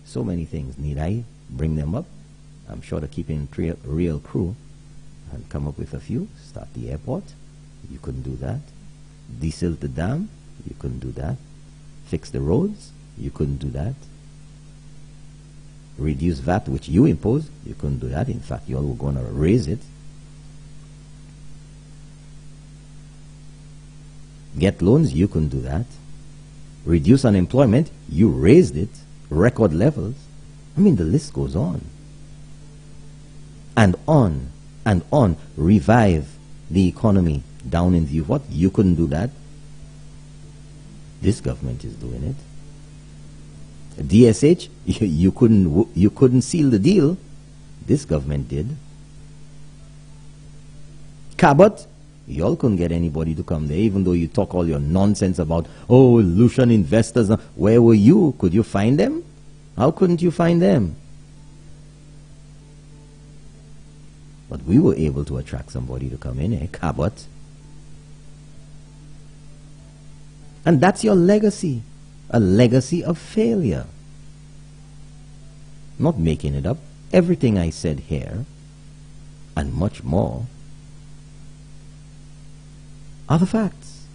So many things. Need I bring them up? I'm sure the Keeping It Real crew and come up with a few. Start the airport. You couldn't do that. Desilt the dam. You couldn't do that. Fix the roads. You couldn't do that. Reduce VAT, which you imposed. You couldn't do that. In fact, you all were going to raise it. Get loans. You couldn't do that. Reduce unemployment. You raised it. Record levels. I mean, the list goes on. And on and on. Revive the economy down in view. What? You couldn't do that. This government is doing it. DSH, you couldn't seal the deal. This government did. Cabot, y'all couldn't get anybody to come there, even though you talk all your nonsense about, oh, Lucian investors. Where were you? Could you find them? How couldn't you find them? But we were able to attract somebody to come in, Cabot. And that's your legacy. A legacy of failure. Not making it up. Everything I said here, and much more, are the facts.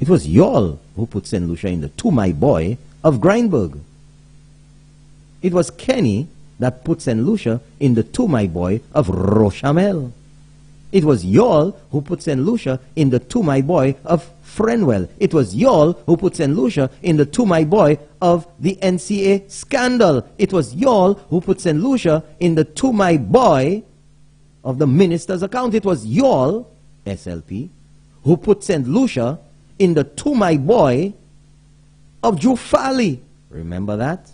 It was y'all who put St. Lucia in the To My Boy of Grindberg. It was Kenny that put St. Lucia in the To My Boy of Rochamel. It was y'all who put St. Lucia in the To My Boy of Frenwell. It was y'all who put St. Lucia in the To My Boy of the NCA scandal. It was y'all who put St. Lucia in the To My Boy of the minister's account. It was y'all, SLP, who put St. Lucia in the To My Boy of Jufali. Remember that?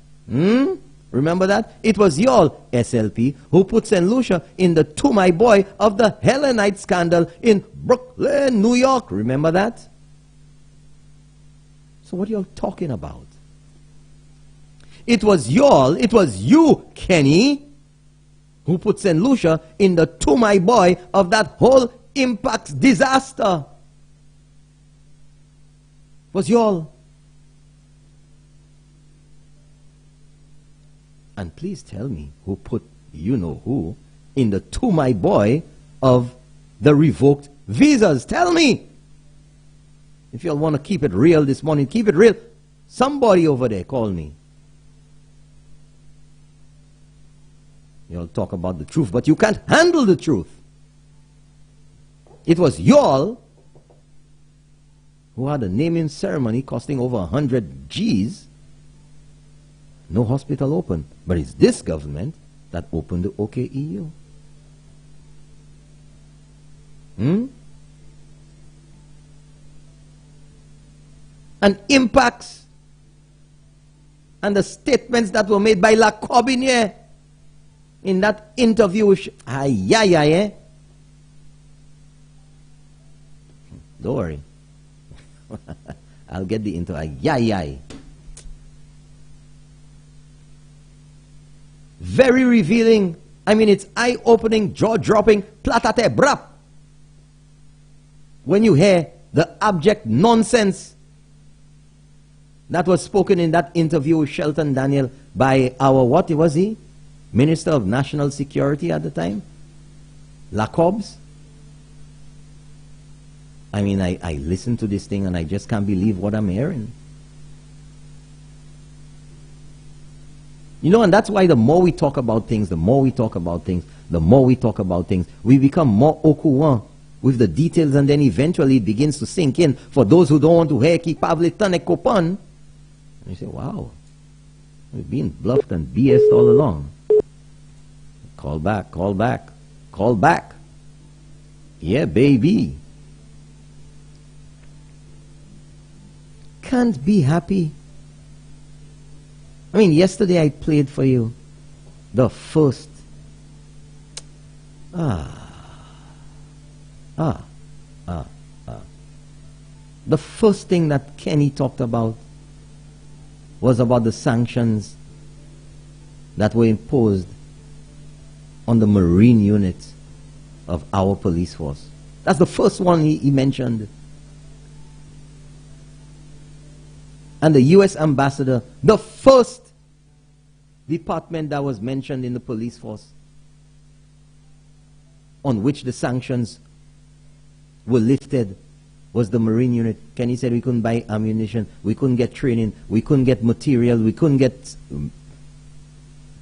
Remember that? It was y'all, SLP, who put St. Lucia in the To My Boy of the Hellenite scandal in Brooklyn, New York. Remember that? So what are y'all talking about? It was y'all, it was you, Kenny, who put St. Lucia in the To My Boy of that whole Impact disaster. It was y'all. And please tell me who put you know who in the To My Boy of the revoked visas. Tell me. If you all want to keep it real this morning, keep it real. Somebody over there called me. You'll talk about the truth, but you can't handle the truth. It was y'all who had a naming ceremony costing over 100 G's. No hospital open. But it's this government that opened the OKEU. And impacts and the statements that were made by La Corbinier in that interview with Don't worry. I'll get the intro. Very revealing. I mean, it's eye-opening, jaw-dropping, platate brap. When you hear the abject nonsense that was spoken in that interview with Shelton Daniel by our, what was he? Minister of National Security at the time? Lacobs? I mean, I listen to this thing and I just can't believe what I'm hearing. You know, and that's why the more we talk about things, the more we talk about things, we become more au courant with the details, and then eventually it begins to sink in. For those who don't want to hear, keep Pavle Tanek Kopan. And you say, wow, we've been bluffed and BS'd all along. Call back, call back, call back. Yeah, baby. Can't be happy. I mean, yesterday I played for you the first. The first thing that Kenny talked about was about the sanctions that were imposed on the Marine unit of our police force. That's the first one he mentioned. And the U.S. ambassador, the first department that was mentioned in the police force on which the sanctions were lifted was the Marine unit. Kenny said we couldn't buy ammunition, we couldn't get training, we couldn't get material, we couldn't get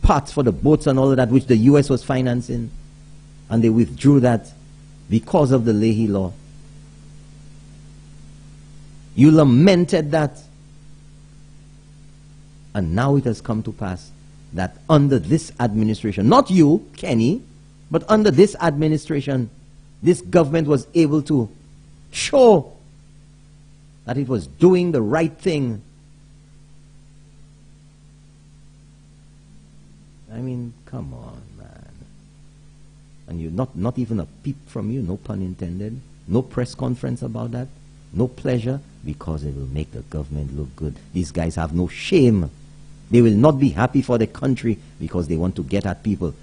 parts for the boats and all of that, which the U.S. was financing. And they withdrew that because of the Leahy Law. You lamented that. And now it has come to pass that under this administration, not you, Kenny, but under this administration, this government was able to show that it was doing the right thing. I mean, come on, man. And you not even a peep from you, no pun intended, no press conference about that, no pleasure, because it will make the government look good. These guys have no shame. They will not be happy for the country because they want to get at people.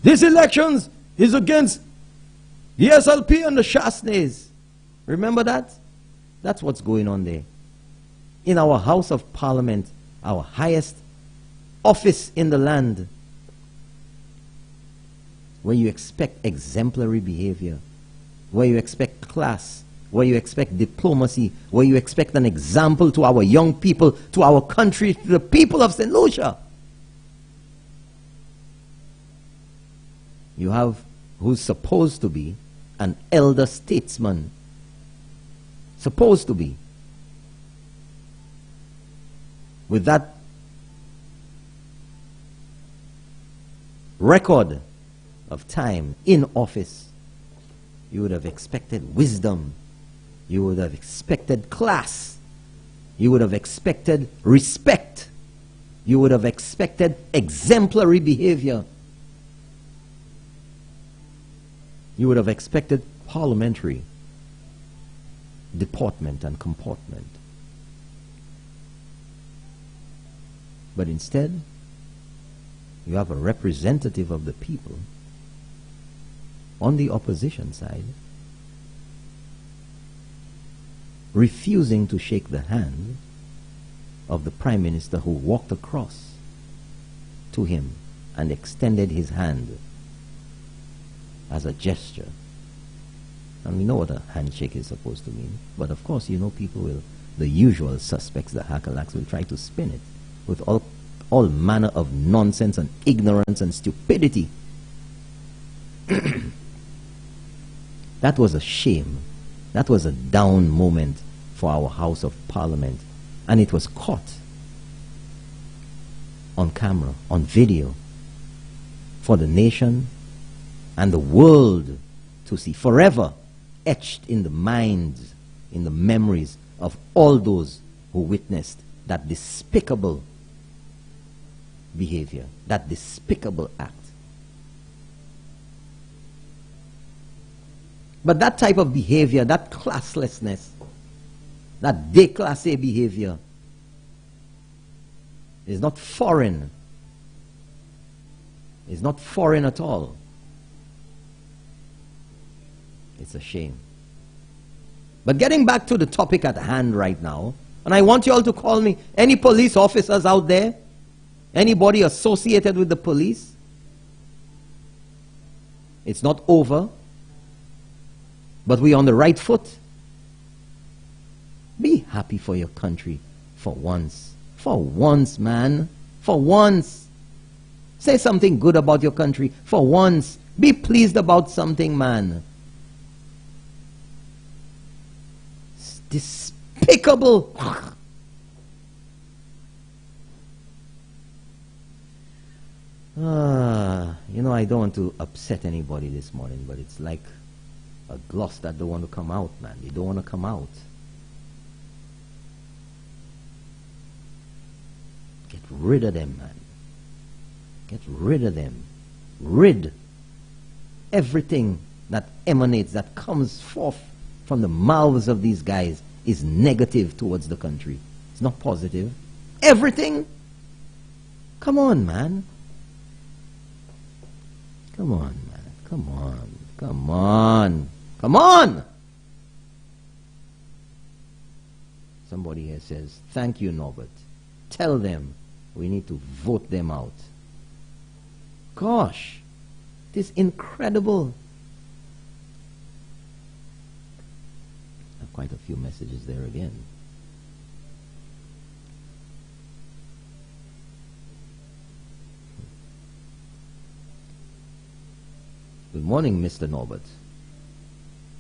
This elections is against the SLP and the Shasnes. Remember that? That's what's going on there. In our House of Parliament, our highest office in the land, where you expect exemplary behavior, where you expect class, where you expect diplomacy, where you expect an example to our young people, to our country, to the people of St. Lucia. You have who's supposed to be an elder statesman. Supposed to be. With that record of time in office, you would have expected wisdom. You would have expected class. You would have expected respect. You would have expected exemplary behavior. You would have expected parliamentary deportment and comportment. But instead, you have a representative of the people on the opposition side refusing to shake the hand of the Prime Minister who walked across to him and extended his hand as a gesture. And we know what a handshake is supposed to mean. But of course, you know, people will the usual suspects, the Hakalaks, will try to spin it with all manner of nonsense and ignorance and stupidity. That was a shame. That was a down moment for our House of Parliament. And it was caught on camera, on video, for the nation and the world to see, forever etched in the minds, in the memories of all those who witnessed that despicable behavior, that despicable act. But that type of behavior, that classlessness, that déclassé behavior is not foreign. It's not foreign at all. It's a shame. But getting back to the topic at hand right now, and I want you all to call me, any police officers out there, anybody associated with the police, it's not over, but we're on the right foot. Be happy for your country for once. For once, man. For once. Say something good about your country for once. Be pleased about something, man. It's despicable. You know, I don't want to upset anybody this morning, but it's like a gloss that don't want to come out, man. They don't want to come out. Get rid of them, man. Get rid of them. Rid. Everything that emanates, that comes forth from the mouths of these guys is negative towards the country. It's not positive. Everything. Come on, man. Come on, man. Come on. Come on. Come on! Somebody here says, thank you, Norbert. Tell them we need to vote them out. Gosh, it is incredible. I have quite a few messages there again. Good morning, Mr. Norbert.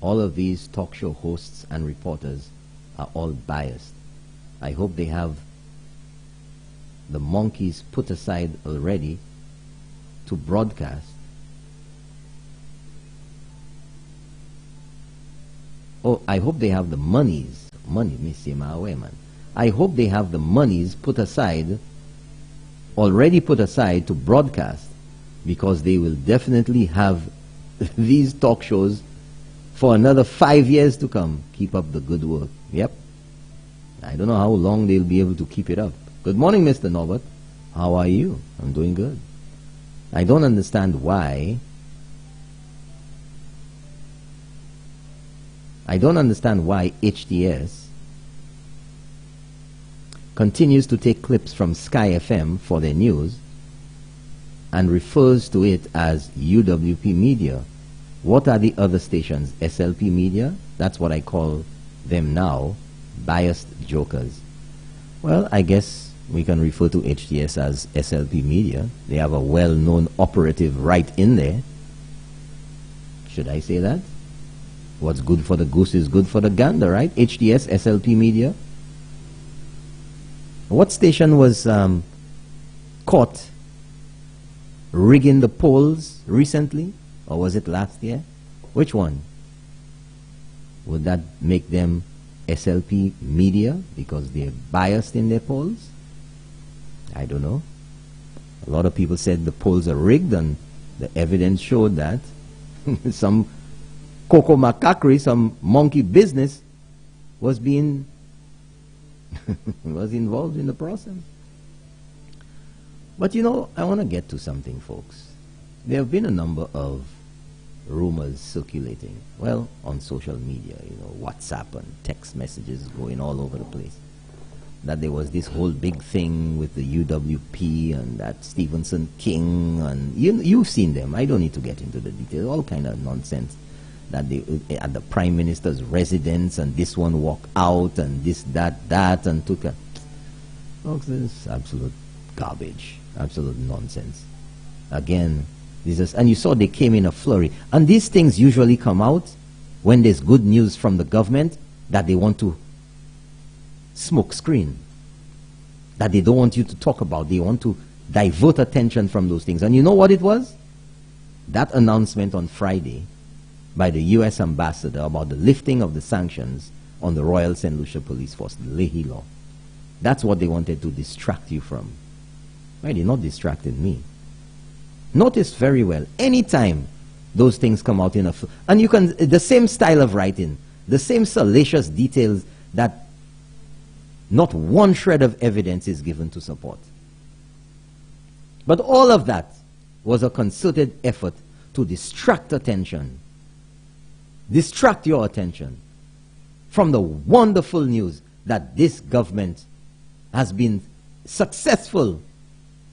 All of these talk show hosts and reporters are all biased. I hope they have the monkeys put aside already to broadcast. Oh, I hope they have the monies. Money, Missy Mawe, man. I hope they have the monies put aside, already put aside to broadcast, because they will definitely have these talk shows for another 5 years to come. Keep up the good work. Yep. I don't know how long they'll be able to keep it up. Good morning, Mr. Norbert. How are you? I'm doing good. I don't understand why. I don't understand why HTS continues to take clips from Sky FM for their news and refers to it as UWP Media. What are the other stations? SLP Media? That's what I call them now, biased jokers. Well, I guess we can refer to HTS as SLP Media. They have a well-known operative right in there. Should I say that? What's good for the goose is good for the gander, right? HTS, SLP Media. What station was caught rigging the polls recently? Or was it last year? Which one? Would that make them SLP Media because they're biased in their polls? I don't know. A lot of people said the polls are rigged, and the evidence showed that some cocoa macaquerie, some monkey business was being was involved in the process. But you know, I want to get to something, folks. There have been a number of rumors circulating, well, on social media, you know, WhatsApp and text messages going all over the place, that there was this whole big thing with the UWP and that Stephenson King, and you've seen them. I don't need to get into the details, all kind of nonsense that they at the Prime Minister's residence, and this one walked out, and this, that, and took a... Folks, this is absolute garbage, absolute nonsense. Again, this is, and you saw they came in a flurry. And these things usually come out when there's good news from the government that they want to smoke screen, that they don't want you to talk about. They want to divert attention from those things. And you know what it was? That announcement on Friday by the U.S. ambassador about the lifting of the sanctions on the Royal St. Lucia Police Force, the Leahy Law. That's what they wanted to distract you from. Right? They not distracted me. Notice very well, anytime those things come out in a... And you can... The same style of writing, the same salacious details that not one shred of evidence is given to support. But all of that was a concerted effort to distract attention. Distract your attention from the wonderful news that this government has been successful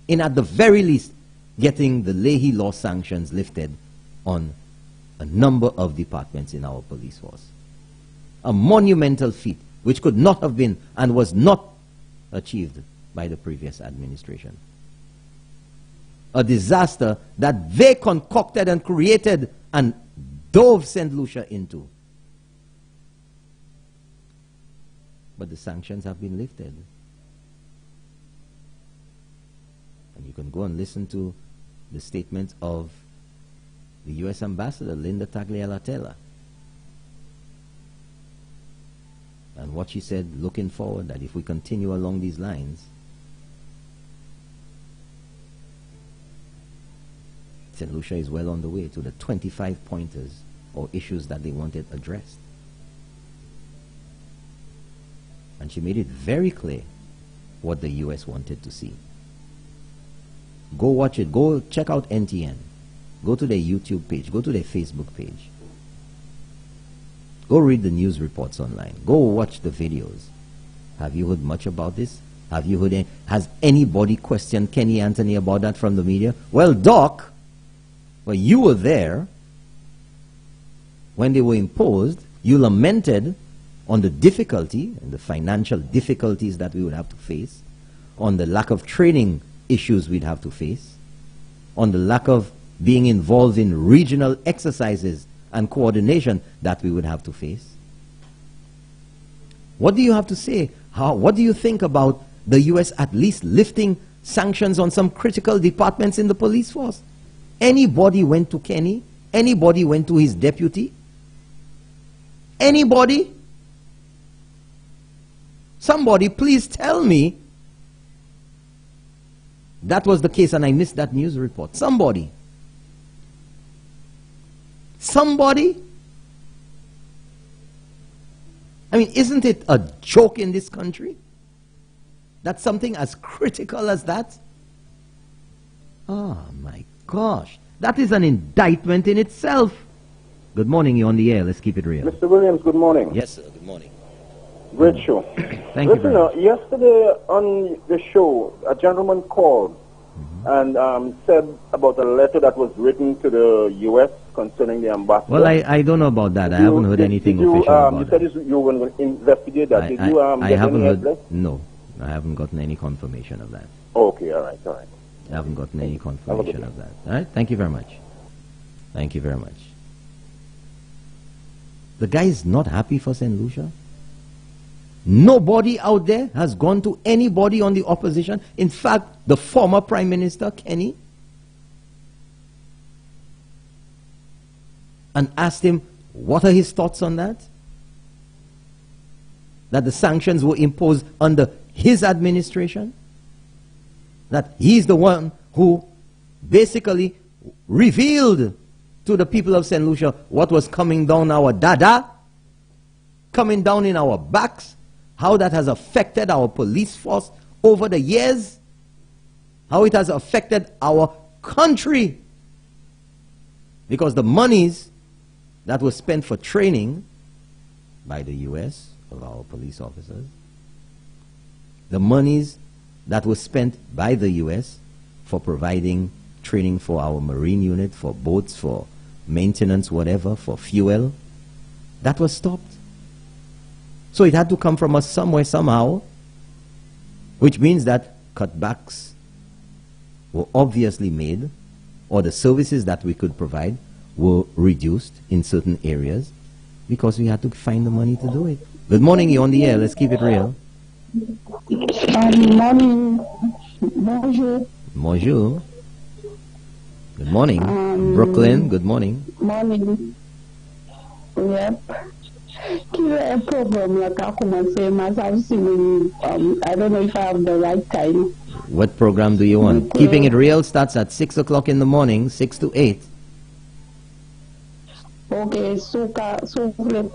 in, at the very least, getting the Leahy Law sanctions lifted on a number of departments in our police force. A monumental feat which could not have been and was not achieved by the previous administration. A disaster that they concocted and created and dove St. Lucia into. But the sanctions have been lifted. And you can go and listen to the statement of the U.S. Ambassador, Linda Tagliatella. And what she said, looking forward, that if we continue along these lines, St. Lucia is well on the way to the 25 pointers or issues that they wanted addressed. And she made it very clear what the U.S. wanted to see. Go watch it. Go check out NTN. Go to their YouTube page. Go to their Facebook page. Go read the news reports online. Go watch the videos. Have you heard much about this? Have you heard has anybody questioned Kenny Anthony about that from the media? Well, Doc, well, you were there when they were imposed. You lamented on the difficulty and the financial difficulties that we would have to face, on the lack of training issues we'd have to face, on the lack of being involved in regional exercises and coordination that we would have to face. What do you have to say? What do you think about the U.S. at least lifting sanctions on some critical departments in the police force? Anybody went to Kenny? Anybody went to his deputy? Anybody? Somebody please tell me that was the case and I missed that news report. Somebody. Somebody? I mean, isn't it a joke in this country that something as critical as that? Oh my gosh. That is an indictment in itself. Good morning, you're on the air. Let's keep it real. Mr. Williams, good morning. Yes, sir. Good morning. Great show. Thank you very much. Yesterday on the show, a gentleman called and said about a letter that was written to the U.S. concerning the ambassador. Well, I don't know about that. I haven't heard anything official about you said you were going to investigate that. Did you I get haven't any heard. address? No, I haven't gotten any confirmation of that. Okay, all right, all right. I haven't gotten any confirmation of that. All right, thank you very much. Thank you very much. The guy is not happy for St. Lucia. Nobody out there has gone to anybody on the opposition. In fact, the former Prime Minister, Kenny, and asked him, what are his thoughts on that? That the sanctions were imposed under his administration? That he's the one who basically revealed to the people of St. Lucia what was coming down our dada, coming down in our backs, how that has affected our police force over the years, how it has affected our country. Because the monies that were spent for training by the U.S. of our police officers, the monies that were spent by the U.S. for providing training for our Marine unit, for boats, for maintenance, whatever, for fuel, that was stopped. So it had to come from us somewhere, somehow, which means that cutbacks were obviously made, or the services that we could provide were reduced in certain areas because we had to find the money to do it. Good morning, you're on the air. Let's keep it real. Morning. Bonjour. Bonjour. Good morning. Brooklyn, good morning. Morning. Yep. I don't know if I have the right time. What program do you want? Keeping It Real starts at 6 o'clock in the morning, 6 to 8. Okay, so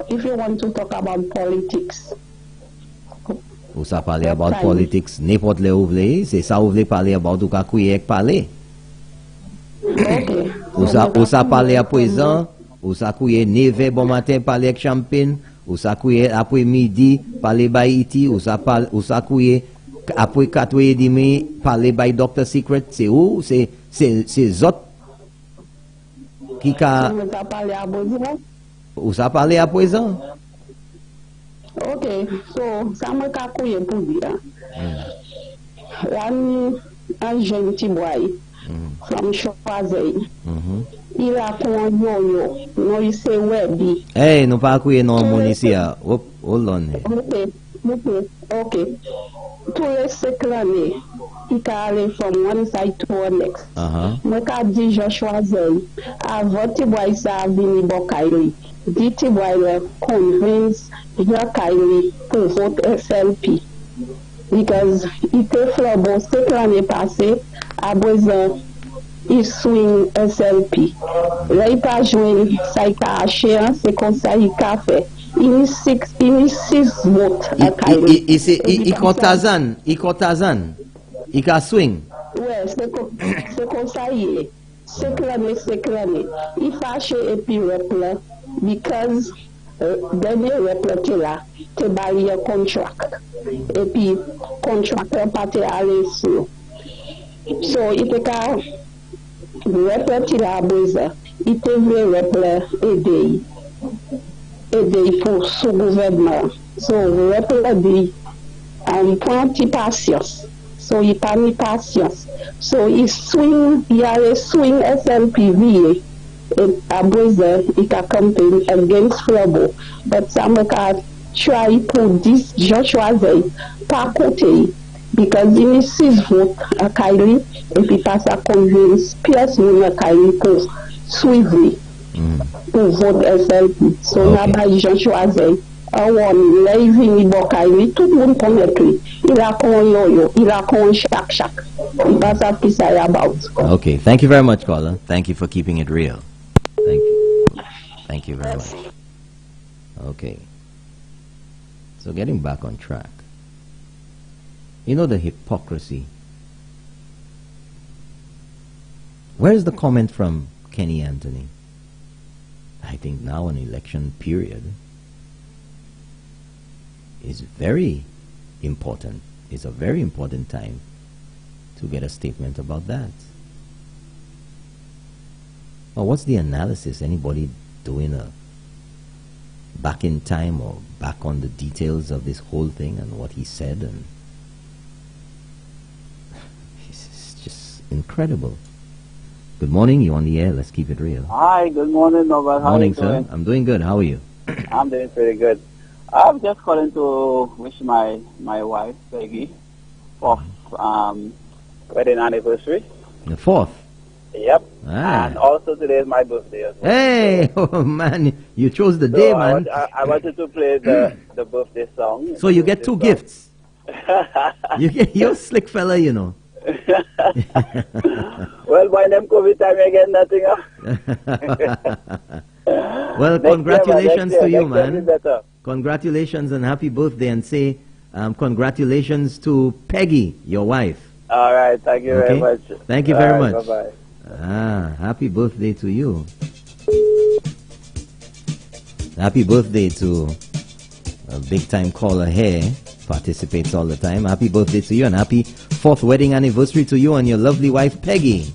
if you want to talk about politics. Ou sa pale about politics, n'importe le ou vle, c'est ça ou vle parler about ou ka kouye ek pale. Okay. Ou sa pale a présent, ou sa kouye 9 bon matin parler avec champagne, ou sa kouye après midi parler by Iti, ou sa kouye après 4h30 parler by Dr. Secret, c'est où? C'est zot qui ka ou sa parler à présent. Ok, so ça me ka kouye pour dire. Un jeune petit boy from Choisey. Il a con yo-yo, no il se webi. Hey, nous pas kouye non mon ici. Hold on. Ok. Tous les 5 années, il can aller from one side to the next. Moi ka di je Choisey. Avant ti boy sa vini bokaili. Di ti boy convince your Kylie pour vote SLP. Because il était flabo 5 l'année passée, à besoin, il swing SLP. Là, il pas joué, ça il a acheté, c'est comme ça il a fait. Il y a 6 votes à Kylie. Il contazan, il a swing. Ouais, c'est comme ça il est. 5 l'année. Il fâché et puis repla, because dernier repla là, te baillé un contract. Et puis, contracteur pas te aller sur. So, il te ka repla là à besoin. Il te veut repla aider pour ce gouvernement. So, repla dit, prend petit patience. So, il pas ni patience. So, il a le swing SLPV. Et à besoin, il a campaign against Flabo. But ça me ka try pour 10 gens choisis par côté. Because il y a 6 votes à Kylie. Et puis, pas à convaincre pièce à Kylie pour suivre. Pour vote SLP. So, n'a pas de gens choisis. Là, il vient à Kylie. Tout le monde connaît lui. Il a con yo-yo. Il a con chac. Il passe à qui ça about. Okay, thank you very much, caller. Thank you for keeping it real. Thank you very much. Okay. So getting back on track. You know the hypocrisy. Where is the comment from Kenny Anthony? I think now an election period is very important. It's a very important time to get a statement about that. Well, what's the analysis? Anybody doing a back in time or back on the details of this whole thing and what he said? And it's just incredible. Good morning, you're on the air. Let's keep it real. Hi, good morning, Norbert. How Morning, are you doing? sir. I'm doing good. How are you? I'm doing pretty good. I'm just calling to wish my wife, Peggy, 4th wedding anniversary. The 4th? Yep. Ah. And also today is my birthday as well. Hey, oh man, you chose the day, man. I wanted to play the birthday song. So you get 2 gifts. You're a slick fella, you know. Well, by them COVID time, I get nothing. Well, congratulations to you, man. Better. Congratulations and happy birthday, and say congratulations to Peggy, your wife. All right, thank you very much. Thank you very much. Bye-bye. Happy birthday to you. Happy birthday to a big-time caller here, participates all the time. Happy birthday to you and happy 4th wedding anniversary to you and your lovely wife, Peggy.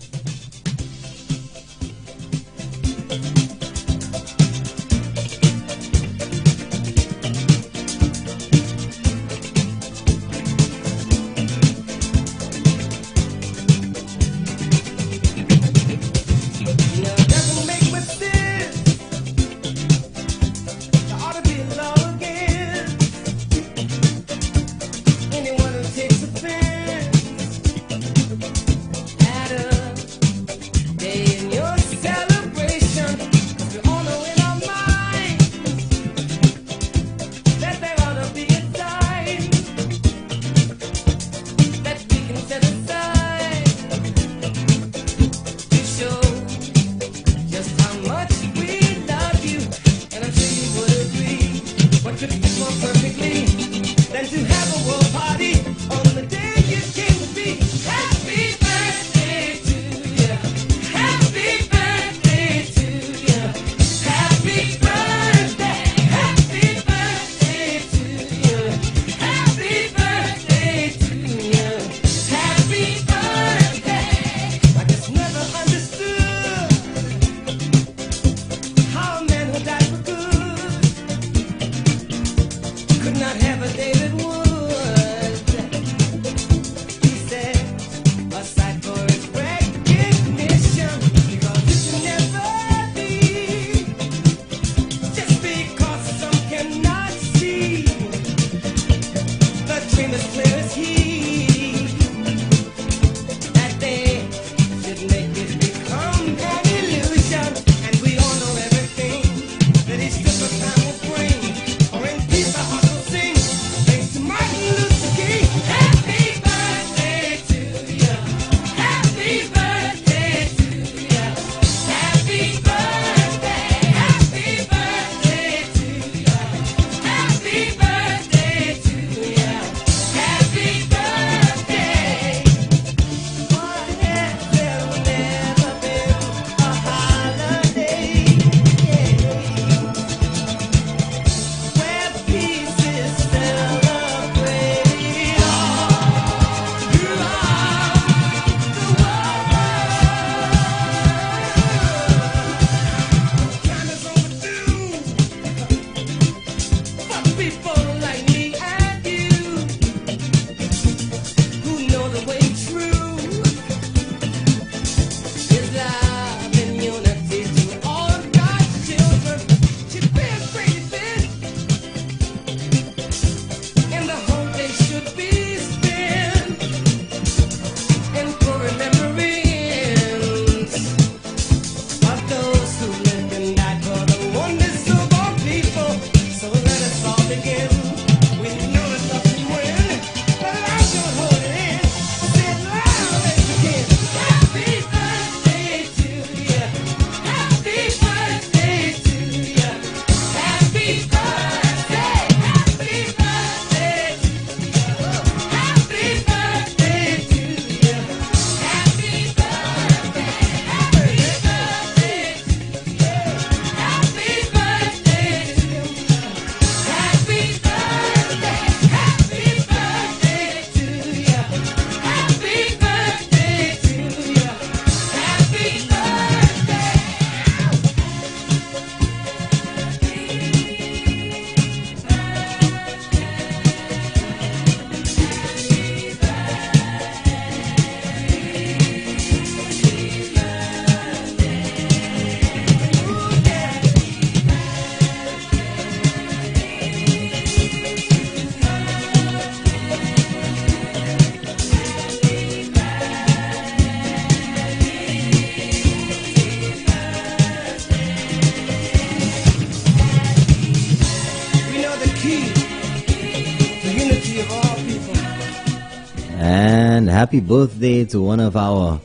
happy birthday to one of our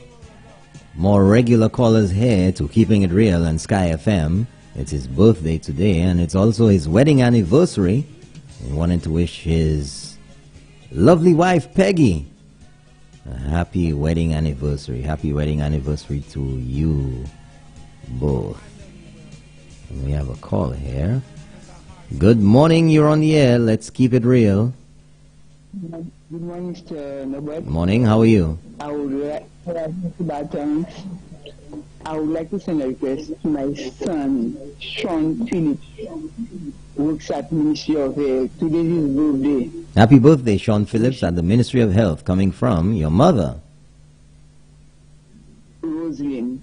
more regular callers here to Keeping It Real and Sky FM. It's his birthday today, and it's also his wedding anniversary. We wanted to wish his lovely wife, Peggy, a happy wedding anniversary. Happy wedding anniversary to you both. And we have a call here. Good morning, you're on the air. Let's keep it real. Good morning, Mr. Norbert. Morning, how are you? I would like to send a request to my son, Sean Phillips, who works at Ministry of Health. Today is his birthday. Happy birthday, Sean Phillips, at the Ministry of Health, coming from your mother, Rosalind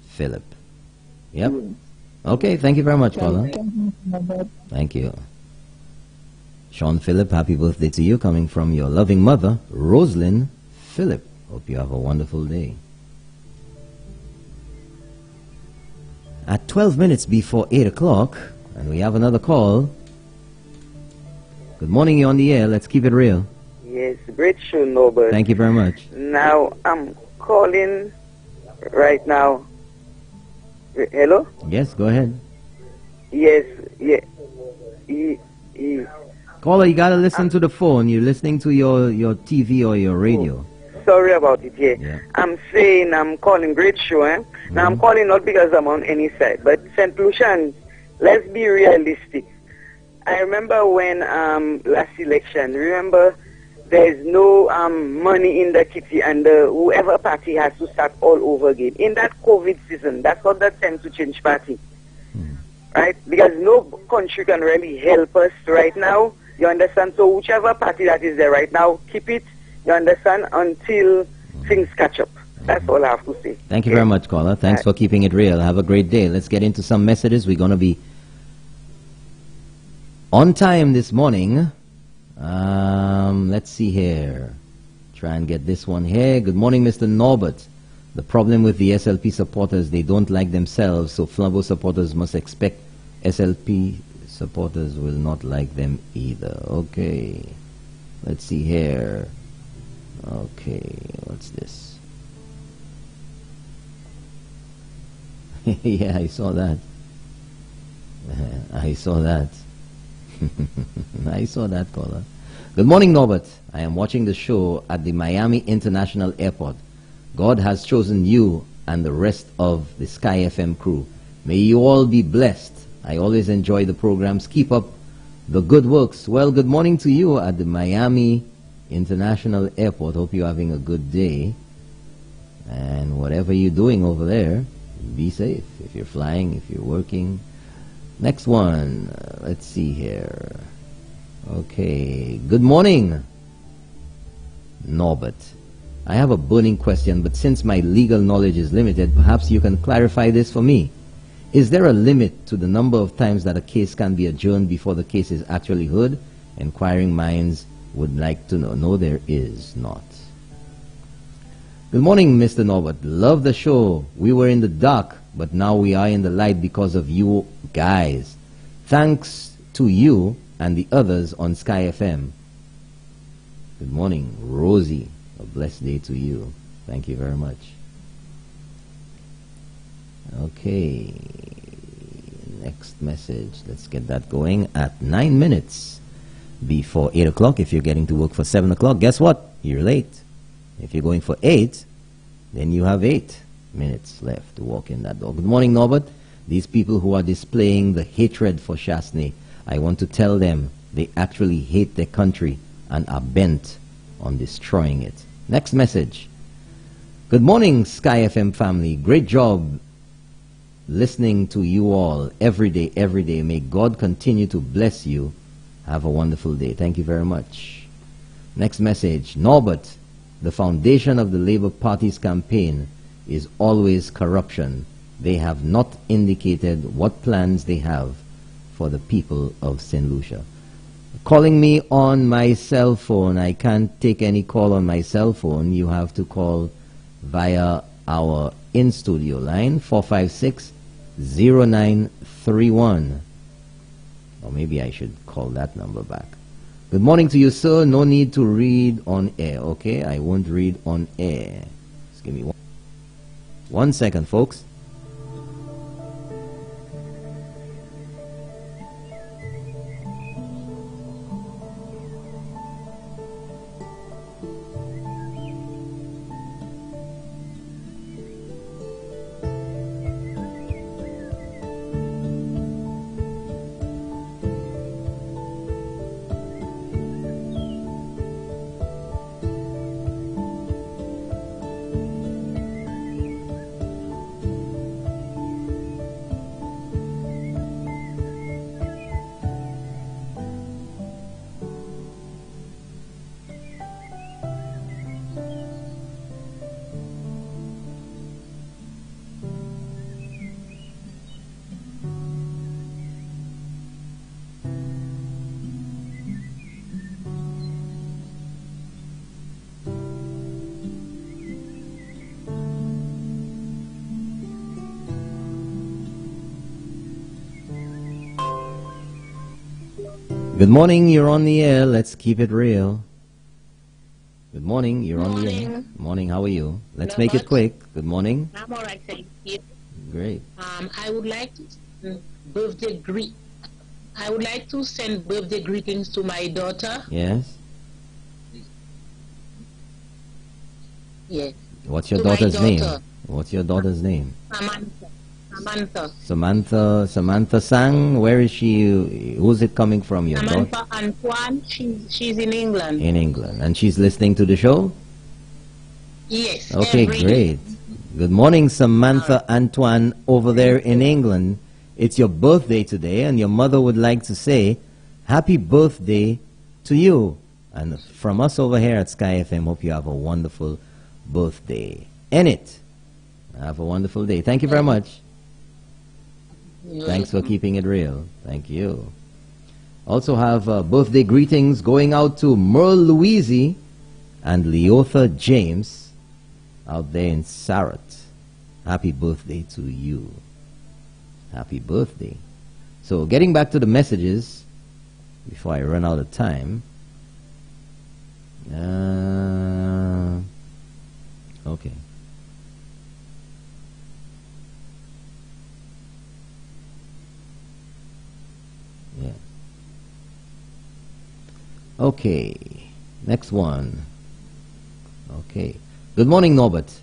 Phillip. Yep. Okay, thank you very much, caller. Thank you. Sean Phillip, happy birthday to you, coming from your loving mother, Rosalind Phillip. Hope you have a wonderful day. At 12 minutes before 8 o'clock, and we have another call. Good morning, you're on the air. Let's keep it real. Yes, great show, Norbert. Thank you very much. Now, I'm calling right now. Hello? Yes, go ahead. Yes, yeah. Caller, you got to listen to the phone. You're listening to your TV or your radio. Sorry about it, yeah. I'm saying I'm calling great show, eh? Now, I'm calling not because I'm on any side, but St. Lucian, let's be realistic. I remember when last election, remember there's no money in the kitty, and whoever party has to start all over again. In that COVID season, that's not the time to change party. Right? Because no country can really help us right now. You understand? So whichever party that is there right now, keep it, you understand, until things catch up. That's all I have to say. Thank you very much, caller. Thanks for keeping it real. Have a great day. Let's get into some messages. We're going to be on time this morning. Let's see here. Try and get this one here. Good morning, Mr. Norbert. The problem with the SLP supporters, they don't like themselves, so Flambeau supporters must expect SLP supporters will not like them either. Okay. Let's see here. Okay, what's this? Yeah, I saw that. I saw that. I saw that, caller. Good morning, Norbert. I am watching the show at the Miami International Airport. God has chosen you and the rest of the Sky FM crew. May you all be blessed. I always enjoy the programs. Keep up the good works. Well, good morning to you at the Miami International Airport. Hope you're having a good day. And whatever you're doing over there, be safe. If you're flying, if you're working. Next one. Let's see here. Okay. Good morning, Norbert. I have a burning question, but since my legal knowledge is limited, perhaps you can clarify this for me. Is there a limit to the number of times that a case can be adjourned before the case is actually heard? Inquiring minds would like to know. No, there is not. Good morning, Mr. Norbert. Love the show. We were in the dark, but now we are in the light because of you guys. Thanks to you and the others on Sky FM. Good morning, Rosie. A blessed day to you. Thank you very much. Okay. Next message. Let's get that going at 9 minutes before 8 o'clock. If you're getting to work for 7 o'clock, guess what? You're late. If you're going for 8, then you have 8 minutes left to walk in that door. Good morning, Norbert. These people who are displaying the hatred for Chasney, I want to tell them they actually hate their country and are bent on destroying it. Next message. Good morning, Sky FM family. Great job listening to you all every day, every day. May God continue to bless you. Have a wonderful day. Thank you very much. Next message. Norbert, the foundation of the Labour Party's campaign is always corruption. They have not indicated what plans they have for the people of St. Lucia. Calling me on my cell phone. I can't take any call on my cell phone. You have to call via our in-studio line, 456-0931. Or maybe I should call that number back. Good morning to you, sir. No need to read on air. Okay, I won't read on air. Just give me 1 second, folks. Good morning, you're on the air. Let's keep it real. Good morning, you're on the air. Morning, how are you? Let's make it quick. Good morning. I'm all right, thank you. Great. I would like to send birthday greetings to my daughter. Yes? Yes. What's your To my daughter's name? daughter. What's your daughter's name? Samantha. Samantha Sang. Where is she? Who's it coming from? Your daughter? Samantha Antoine, she's in England. In England. And she's listening to the show? Yes. Okay, every great. day. Good morning, Samantha Antoine over there in England. It's your birthday today, and your mother would like to say happy birthday to you. And from us over here at Sky FM, hope you have a wonderful birthday. Enid, have a wonderful day. Thank you very much. Thanks for keeping it real. Thank you. Also have birthday greetings going out to Merle Louise and Leotha James out there in Sarat. Happy birthday to you. Happy birthday. So getting back to the messages before I run out of time. Okay. Yeah. Okay. Next one. Okay. Good morning, Norbert.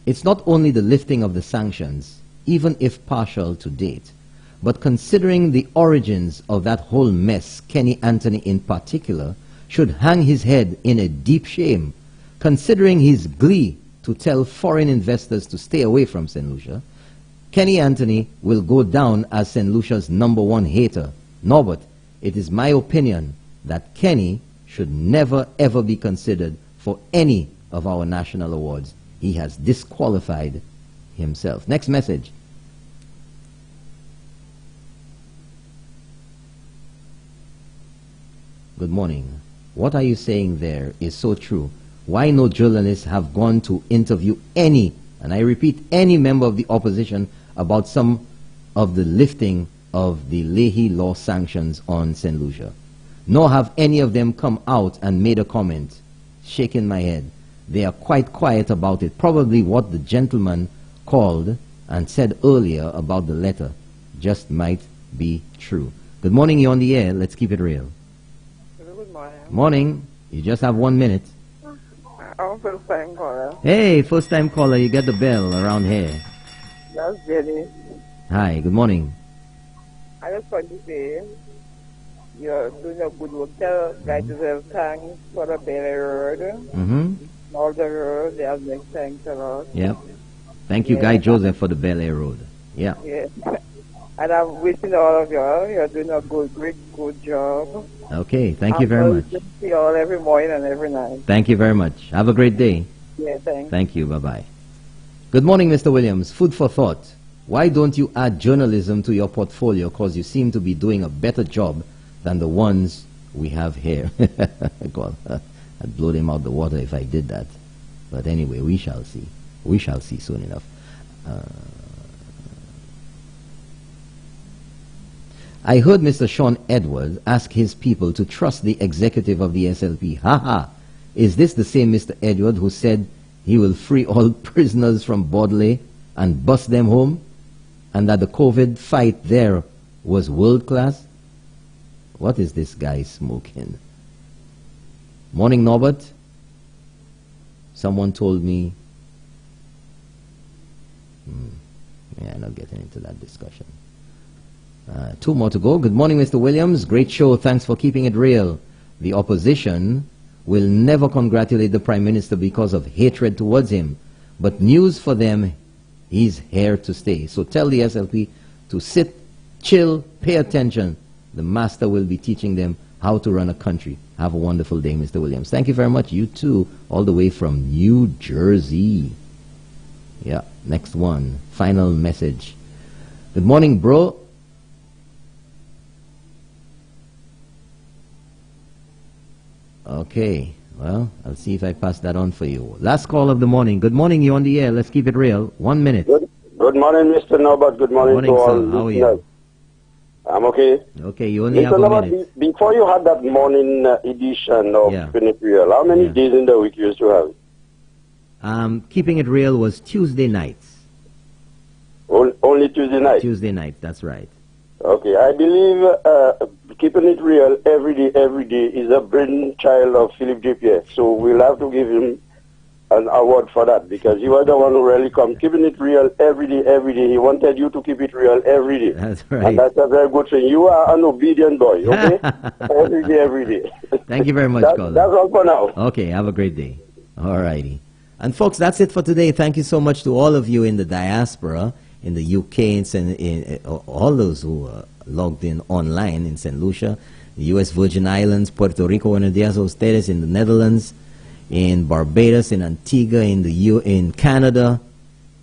It's not only the lifting of the sanctions, even if partial to date, but considering the origins of that whole mess, Kenny Anthony in particular should hang his head in a deep shame, considering his glee to tell foreign investors to stay away from St. Lucia. Kenny Anthony will go down as St. Lucia's #1 hater. Norbert, it is my opinion that Kenny should never ever be considered for any of our national awards. He has disqualified himself. Next message. Good morning. What are you saying there is so true. Why no journalists have gone to interview any, and I repeat, any member of the opposition about some of the lifting of the Leahy law sanctions on St. Lucia? Nor have any of them come out and made a comment. Shaking my head. They are quite quiet about it. Probably what the gentleman called and said earlier about the letter just might be true. Good morning, you're on the air. Let's keep it real. Good morning. Morning. You just have 1 minute. I'm first time caller. Hey, first time caller, you get the bell around here. That's Jenny. Hi, good morning. I just want to say you're doing a good work. Tell guys deserve thanks for the Bailey Road. Mm-hmm. All the road, they have been thanks a lot. Yep. Thank you, Guy Joseph, for the Bel Air Road. Yeah. Yeah. And I'm wishing all of y'all, you're doing a great job. Okay, thank you very much. I see y'all every morning and every night. Thank you very much. Have a great day. Yeah, thanks. Thank you. Bye-bye. Good morning, Mr. Williams. Food for thought. Why don't you add journalism to your portfolio? Because you seem to be doing a better job than the ones we have here. God, I'd blow them out the water if I did that. But anyway, we shall see. We shall see soon enough. I heard Mr. Sean Edwards ask his people to trust the executive of the SLP. Ha. Is this the same Mr. Edward who said he will free all prisoners from Baudelaire and bus them home? And that the COVID fight there was world class? What is this guy smoking? Morning, Norbert. Someone told me. Yeah, I'm not getting into that discussion. 2 more to go. Good morning, Mr. Williams. Great show. Thanks for keeping it real. The opposition will never congratulate the Prime Minister because of hatred towards him. But news for them, he's here to stay. So tell the SLP to sit, chill, pay attention. The master will be teaching them how to run a country. Have a wonderful day, Mr. Williams. Thank you very much. You too, all the way from New Jersey. Yeah, next one. Final message. Good morning, bro. Okay, well, I'll see if I pass that on for you. Last call of the morning. Good morning, you on the air. Let's keep it real. 1 minute. Good morning, Mr. Norbert. Good morning to all sir. How are you? I'm okay. Okay, you only Mr. have a Norbert, minute. before you had that morning edition of Keeping It Real, how many days in the week you used to have? Keeping It Real was Tuesday nights. Only Tuesday night? Tuesday night, that's right. Okay, I believe Keeping It Real every day is a brainchild of Philip J. Pierre. So we'll have to give him an award for that because he was the one who really come. Keeping it real every day. He wanted you to keep it real every day. That's right. And that's a very good thing. You are an obedient boy, okay? every day. Thank you very much, caller. That's all for now. Okay, have a great day. All righty. And folks, that's it for today. Thank you so much to all of you in the diaspora, in the UK, in all those who logged in online in St. Lucia, the U.S. Virgin Islands, Puerto Rico, Buenos Dias, ustedes, in the Netherlands, in Barbados, in Antigua, in Canada,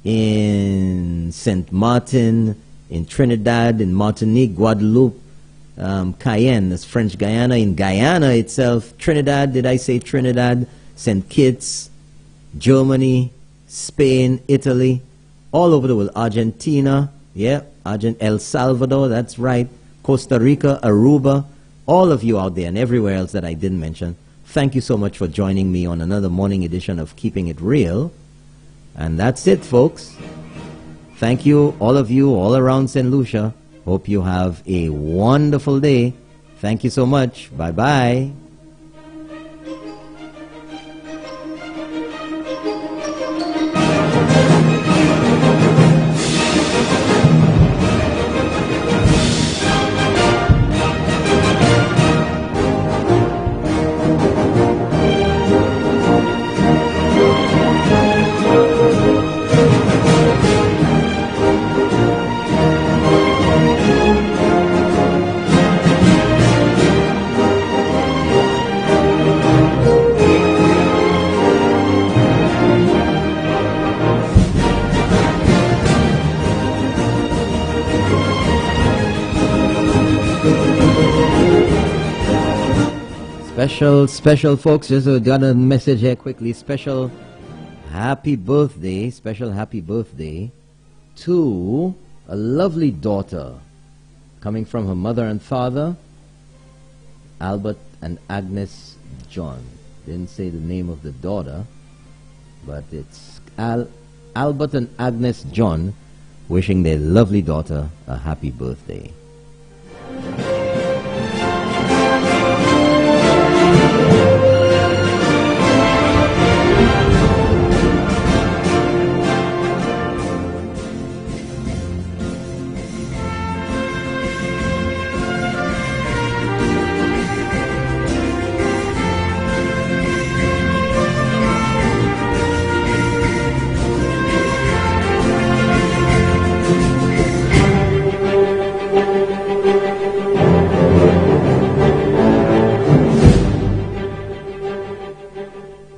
in St. Martin, in Trinidad, in Martinique, Guadeloupe, Cayenne, that's French Guyana, in Guyana itself, Trinidad, did I say Trinidad, St. Kitts, Germany, Spain, Italy, all over the world, Argentina, El Salvador, that's right, Costa Rica, Aruba, all of you out there and everywhere else that I didn't mention. Thank you so much for joining me on another morning edition of Keeping It Real. And that's it, folks. Thank you, all of you, all around St. Lucia. Hope you have a wonderful day. Thank you so much. Bye-bye. Special folks, just got a message here quickly. Special happy birthday to a lovely daughter coming from her mother and father, Albert and Agnes John. Didn't say the name of the daughter, but it's Albert and Agnes John wishing their lovely daughter a happy birthday.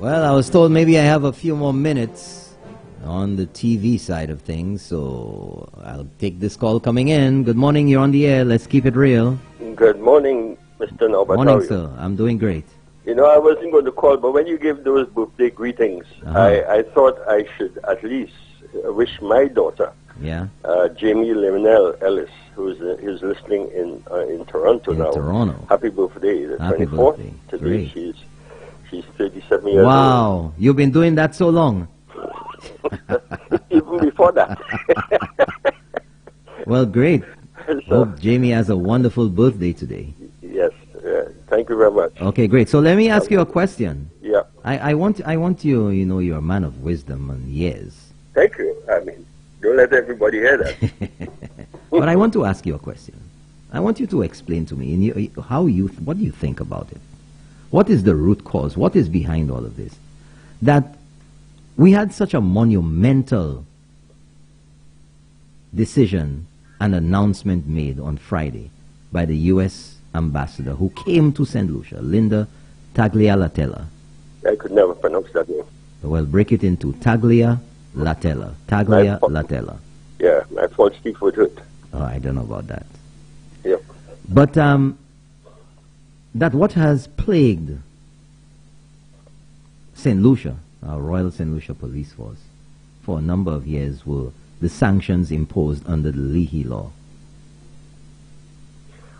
I was told maybe I have a few more minutes on the TV side of things, so I'll take this call coming in. Good morning, you're on the air. Let's keep it real. Good morning, Mr. Norbert. Morning, sir. I'm doing great. You know, I wasn't going to call, but when you gave those birthday greetings, I thought I should at least wish my daughter Jamie Limonel Ellis, who's listening in Toronto now. Toronto. Happy birthday, the Happy 24th. birthday. Today Great. she's 37 years old. Wow, you've been doing that so long. Even before that. Well, great. So- Hope Jamie has a wonderful birthday today. Yes, thank you very much. Okay, great. So let me ask you a question. Yeah. I want you, you're a man of wisdom and years. Thank you. I mean, don't let everybody hear that. But I want to ask you a question. I want you to explain to me what do you think about it? What is the root cause? What is behind all of this? That we had such a monumental decision and announcement made on Friday by the U.S. ambassador who came to St. Lucia, Linda Tagliatella. I could never pronounce that name. Well, break it into Tagliatella. Tagliatella. Yeah, my false teeth would hurt. Oh, I don't know about that. Yeah. But that what has plagued St. Lucia, our Royal St. Lucia Police Force, for a number of years were the sanctions imposed under the Leahy Law.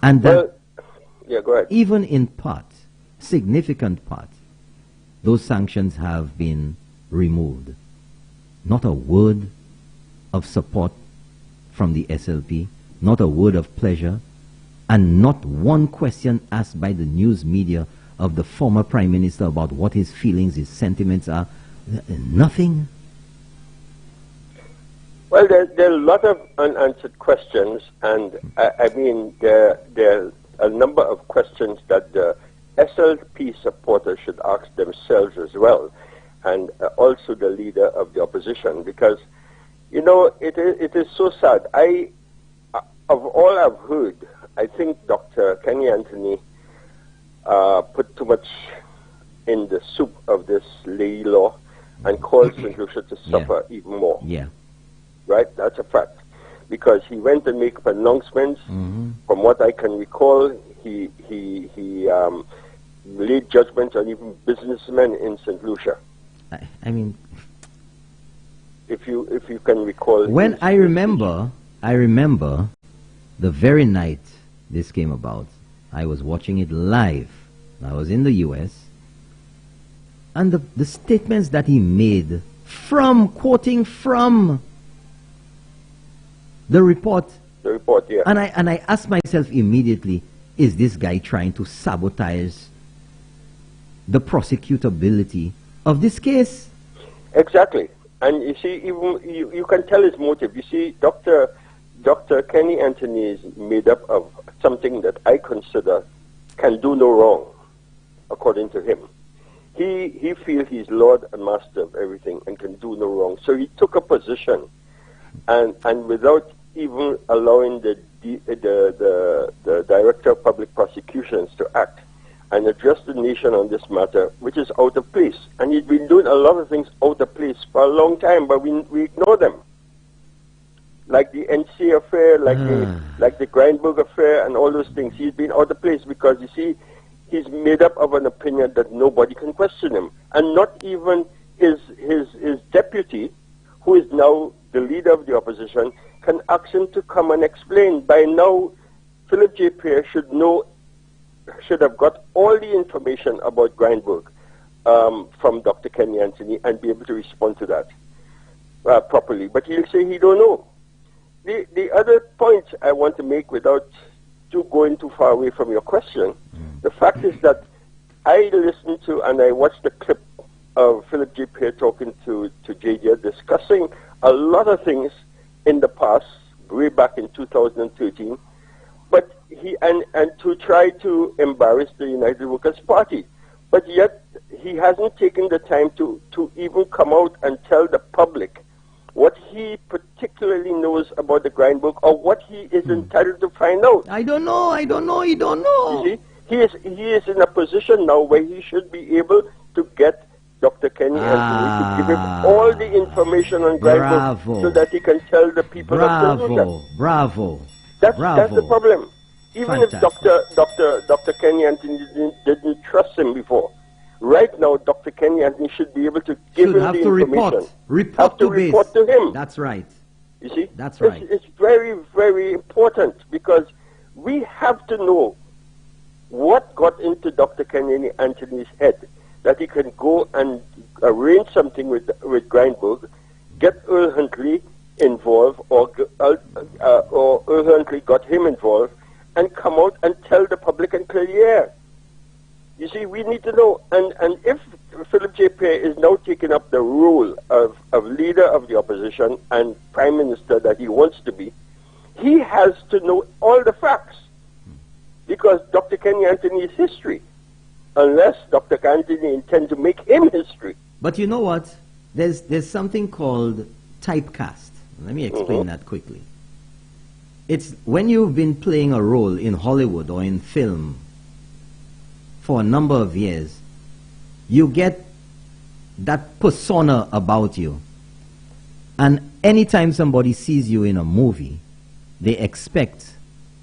And that go ahead. even in part, significant part, those sanctions have been removed. Not a word of support from the SLP, not a word of pleasure, and not one question asked by the news media of the former Prime Minister about what his feelings, his sentiments are. Nothing. Well, there are a lot of unanswered questions, and I mean, there are a number of questions that the SLP supporters should ask themselves as well, and also the leader of the opposition, because, it is so sad. Of all I've heard, I think Dr. Kenny Anthony put too much in the soup of this Leahy Law and caused St. Lucia to suffer even more. Yeah. Right? That's a fact. Because he went and make announcements. Mm-hmm. From what I can recall, he laid judgment on even businessmen in St. Lucia. I mean, if you can recall. When I remember the very night this came about, I was watching it live. I was in the U.S. And the statements that he made quoting from the report. The report, yeah. And I asked myself immediately, is this guy trying to sabotage the prosecutability of this case? Exactly. And you see, even you can tell his motive. You see, Dr. Kenny Anthony is made up of something that I consider can do no wrong, according to him. He feels he's Lord and Master of everything and can do no wrong. So he took a position, and without even allowing the Director of Public Prosecutions to act and address the nation on this matter, which is out of place. And he's been doing a lot of things out of place for a long time, but we ignore them. Like the NC affair, like the Grindberg affair, and all those things. He's been out of place because, you see, he's made up of an opinion that nobody can question him. And not even his deputy, who is now the leader of the opposition, can ask him to come and explain. By now, Philip J. Pierre should have got all the information about Grindberg from Dr. Kenny Anthony and be able to respond to that properly. But he'll say he don't know. The other point I want to make, without going too far away from your question, the fact is that I listened to and I watched the clip of Philip J. Pierre talking to JJ, discussing a lot of things in the past, way back in 2013, but and to try to embarrass the United Workers' Party. But yet he hasn't taken the time to even come out and tell the public what he particularly knows about the Grindberg, or what he is entitled to find out. I don't know. You don't know. You see, he is in a position now where he should be able to get Dr. Kenny Anthony to give him all the information on Grindberg so that he can tell the people of St. Lucia. Bravo. That's the problem. Even Fantastic. if Dr. Kenny Anthony didn't trust him before, right now Dr. Kenny Anthony should be able to give him the information. Report to him. That's right. You see? That's right. It's very, very important because we have to know what got into Dr. Kenny Anthony's head that he can go and arrange something with Grindberg, get Earl Huntley involved, or Earl Huntley got him involved, and come out and tell the public and clear the air. You see, we need to know. And if Philip J. Pierre is now taking up the role of leader of the opposition and prime minister that he wants to be, he has to know all the facts. Because Dr. Kenny Anthony is history. Unless Dr. Anthony intends to make him history. But you know what? There's something called typecast. Let me explain that quickly. It's when you've been playing a role in Hollywood or in film for a number of years, you get that persona about you. And anytime somebody sees you in a movie, they expect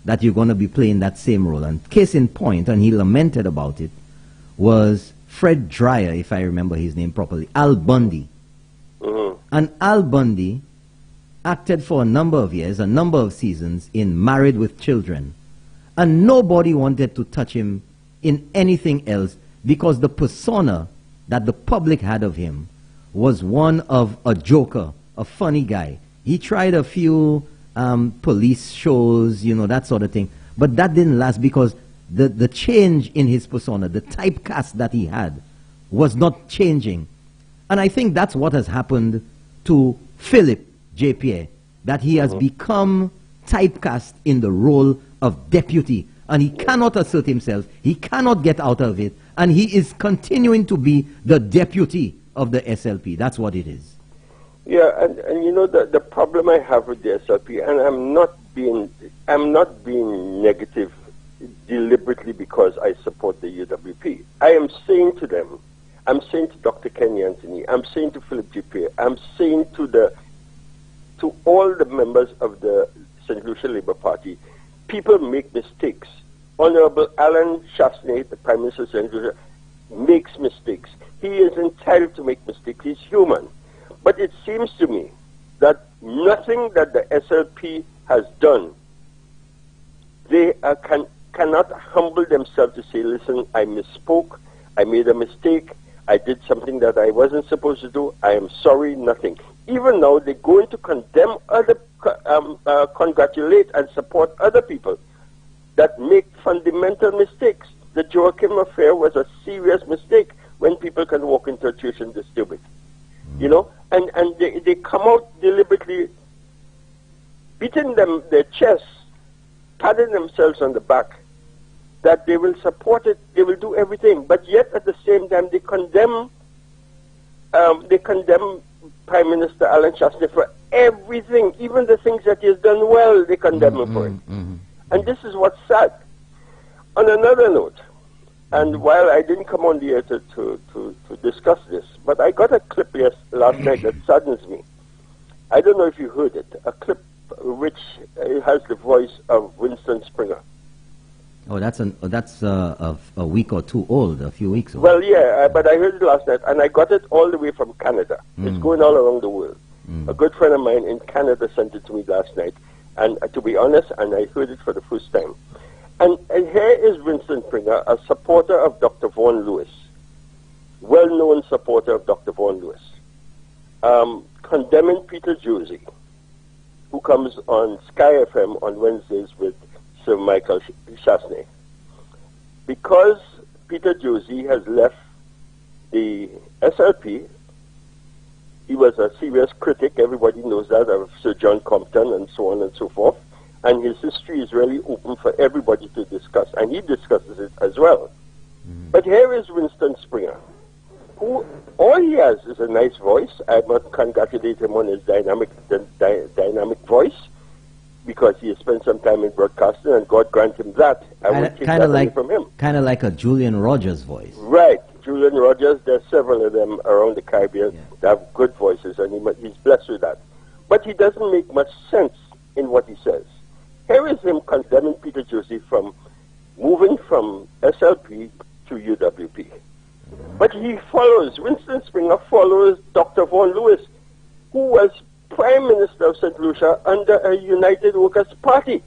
that you're going to be playing that same role. And case in point, and he lamented about it, was Fred Dreyer, if I remember his name properly, Al Bundy. And Al Bundy acted for a number of years, a number of seasons, in Married with Children. And nobody wanted to touch him in anything else because the persona that the public had of him was one of a joker, a funny guy. He tried a few police shows, you know, that sort of thing. But that didn't last because the change in his persona, the typecast that he had, was not changing. And I think that's what has happened to Philip J. Pierre, that he has become typecast in the role of deputy. And he cannot assert himself. He cannot get out of it. And he is continuing to be the deputy of the SLP. That's what it is. Yeah, and you know the problem I have with the SLP, and I'm not being negative deliberately because I support the UWP. I am saying to them, I'm saying to Dr. Kenny Anthony, I'm saying to Philip J. Pierre, I'm saying to all the members of the St. Lucia Labour Party, people make mistakes. Honorable Alan Chastanet, the Prime Minister of St. Lucia, makes mistakes. He is entitled to make mistakes. He's human. But it seems to me that nothing that the SLP has done, they cannot humble themselves to say, listen, I misspoke, I made a mistake, I did something that I wasn't supposed to do, I am sorry, nothing. Even now, they're going to condemn other, congratulate and support other people that make fundamental mistakes. The Joachim affair was a serious mistake when people can walk into a church and disturb it. You know, and they come out deliberately beating their chests, patting themselves on the back, that they will support it, they will do everything, but yet at the same time they condemn Prime Minister Alan Chastanet for everything, even the things that he has done well, they condemn him for it. And this is what's sad. On another note, and while I didn't come on the air to discuss this, but I got a clip last night that saddens me. I don't know if you heard it, a clip which has the voice of Winston Springer. Oh, that's a week or two old, a few weeks old. Well, yeah, but I heard it last night, and I got it all the way from Canada. It's going all around the world. A good friend of mine in Canada sent it to me last night, and to be honest, and I heard it for the first time. And here is Winston Springer, a supporter of Dr. Vaughan Lewis, well-known supporter of Dr. Vaughan Lewis, condemning Peter Josie, who comes on Sky FM on Wednesdays with Sir Michael Chastanet. Because Peter Josie has left the SLP, he was a serious critic, everybody knows that, of Sir John Compton and so on and so forth. And his history is really open for everybody to discuss, and he discusses it as well. But here is Winston Springer, who all he has is a nice voice. I must congratulate him on his dynamic voice, because he has spent some time in broadcasting, and God grant him that. I will take that away from him. Kind of like a Julian Rogers voice. Right, Julian Rogers. There are several of them around the Caribbean that have good voices, and he's blessed with that. But he doesn't make much sense in what he says. Here is him condemning Peter Josie from moving from SLP to UWP. But he follows, Winston Springer follows Dr. Vaughan Lewis, who was Prime Minister of St. Lucia under a United Workers' Party.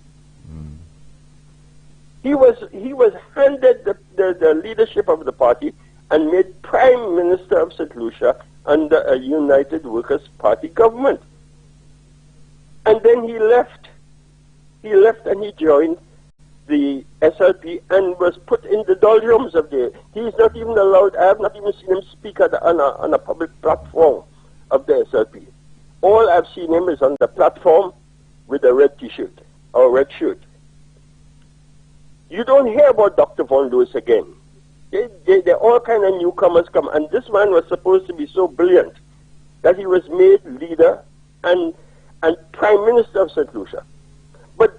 He was handed the leadership of the party and made Prime Minister of St. Lucia under a United Workers' Party government. And then he left. He left and he joined the SLP and was put in the doldrums of the... He's not even allowed... I have not even seen him speak on a public platform of the SLP. All I've seen him is on the platform with a red T-shirt or red shirt. You don't hear about Dr. Von Lewis again. They're all kind of newcomers come, and this man was supposed to be so brilliant that he was made leader and Prime Minister of St. Lucia. But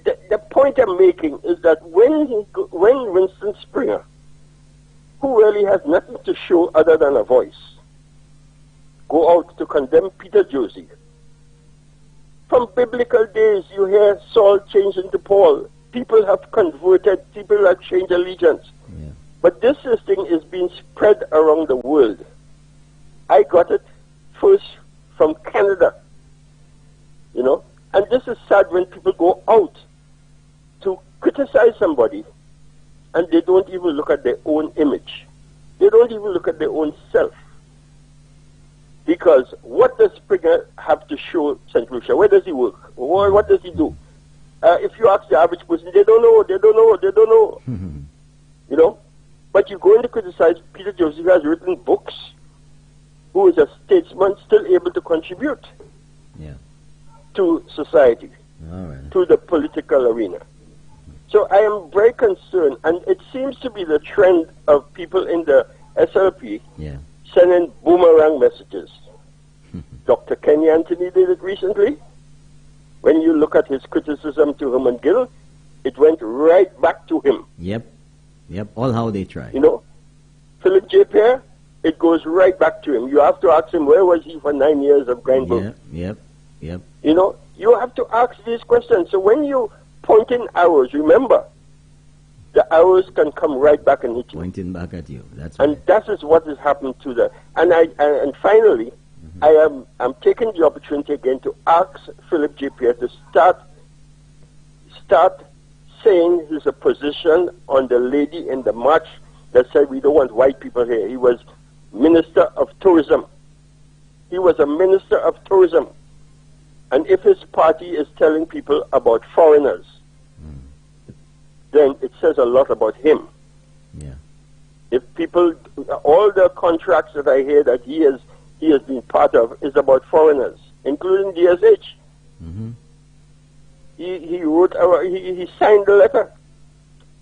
the point I'm making is that when Winston Springer, who really has nothing to show other than a voice, go out to condemn Peter Josie. From biblical days, you hear Saul change into Paul. People have converted. People have changed allegiance. Yeah. But this thing is being spread around the world. I got it first from Canada. You know? And this is sad when people go out to criticize somebody and they don't even look at their own image. They don't even look at their own self. Because what does Springer have to show St. Lucia? Where does he work? What does he do? If you ask the average person, they don't know. Mm-hmm. You know? But you're going to criticize Peter Josie, who has written books, who is a statesman still able to contribute to society, to the political arena. So I am very concerned, and it seems to be the trend of people in the SLP sending boomerang messages. Dr. Kenny Anthony did it recently. When you look at his criticism to Herman Gill, it went right back to him. Yep, all how they try. You know, Philip J. Pierre, it goes right back to him. You have to ask him, where was he for 9 years of Grindberg? Yep. You know, you have to ask these questions. So when you point in arrows, remember, the arrows can come right back and hit you. Pointing back at you. That's right. And that is what has happened to the... And finally, I'm taking the opportunity again to ask Philip J. Pierre to start saying his position on the lady in the march that said we don't want white people here. He was Minister of Tourism. He was a Minister of Tourism. And if his party is telling people about foreigners, then it says a lot about him. Yeah. If people, all the contracts that I hear that he has been part of is about foreigners, including DSH. Mm-hmm. He wrote, he signed the letter.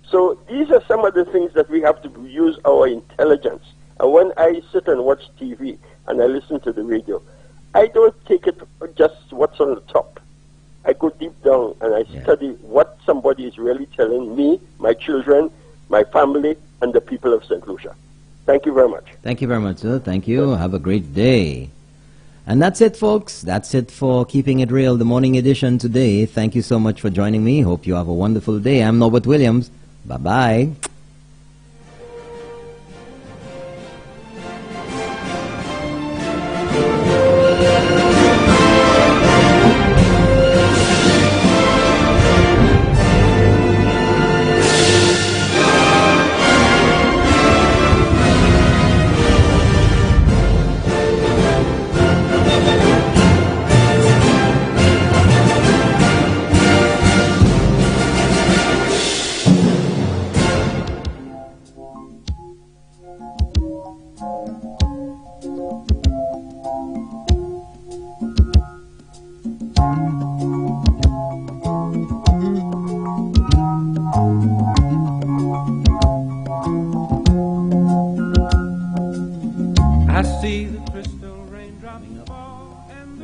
So these are some of the things that we have to use our intelligence. And when I sit and watch TV and I listen to the radio, I don't take it just what's on the top. I go deep down and I study what somebody is really telling me, my children, my family, and the people of St. Lucia. Thank you very much. Thank you very much, sir. Thank you. Have a great day. And that's it, folks. That's it for Keeping It Real, the morning edition today. Thank you so much for joining me. Hope you have a wonderful day. I'm Norbert Williams. Bye-bye.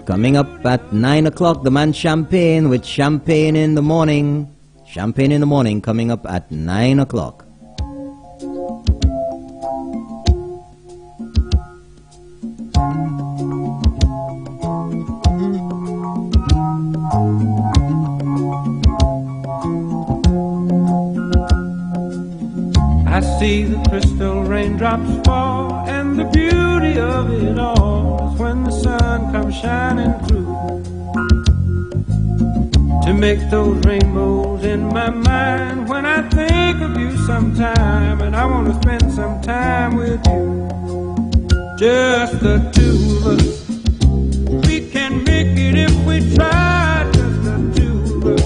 Coming up at 9 o'clock, the man Champagne with Champagne in the Morning. Champagne in the Morning coming up at 9 o'clock. I see the crystal raindrops fall, and the beauty of it all is when the sun comes shining through. to make those rainbows in my mind when I think of you sometime, and I want to spend some time with you. Just the two of us. We can make it if we try. Just the two of us.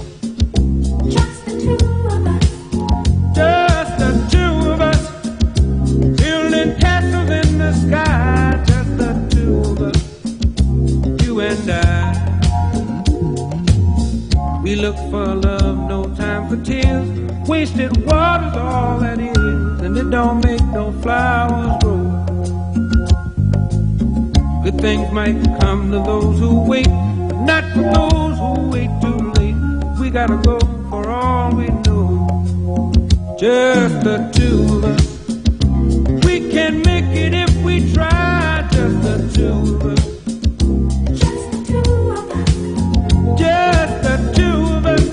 Just the two of us. Just the two of us. Building castles in the sky. Just the two of us. You and I. We look for love, no time for tears. Wasted water's all that is, and it don't make no flowers grow. Good things might come to those who wait, but not for those who wait too late. We gotta go for all we know. Just the two of us. We can make it if we try. Just the two of us. Just the two of us. Just the two of us.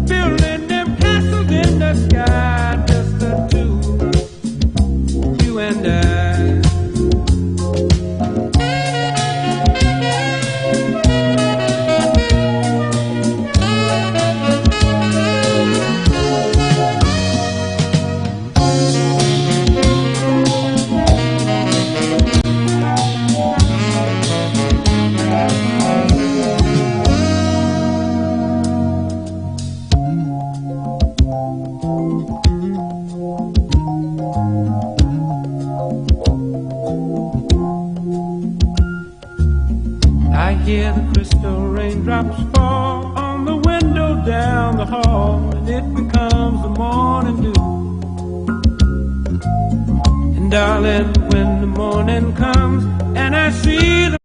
Building them castles in the sky. Just the two of us. You and I. I hear the crystal raindrops fall on the window down the hall, and it becomes the morning dew. And darling, when the morning comes and I see the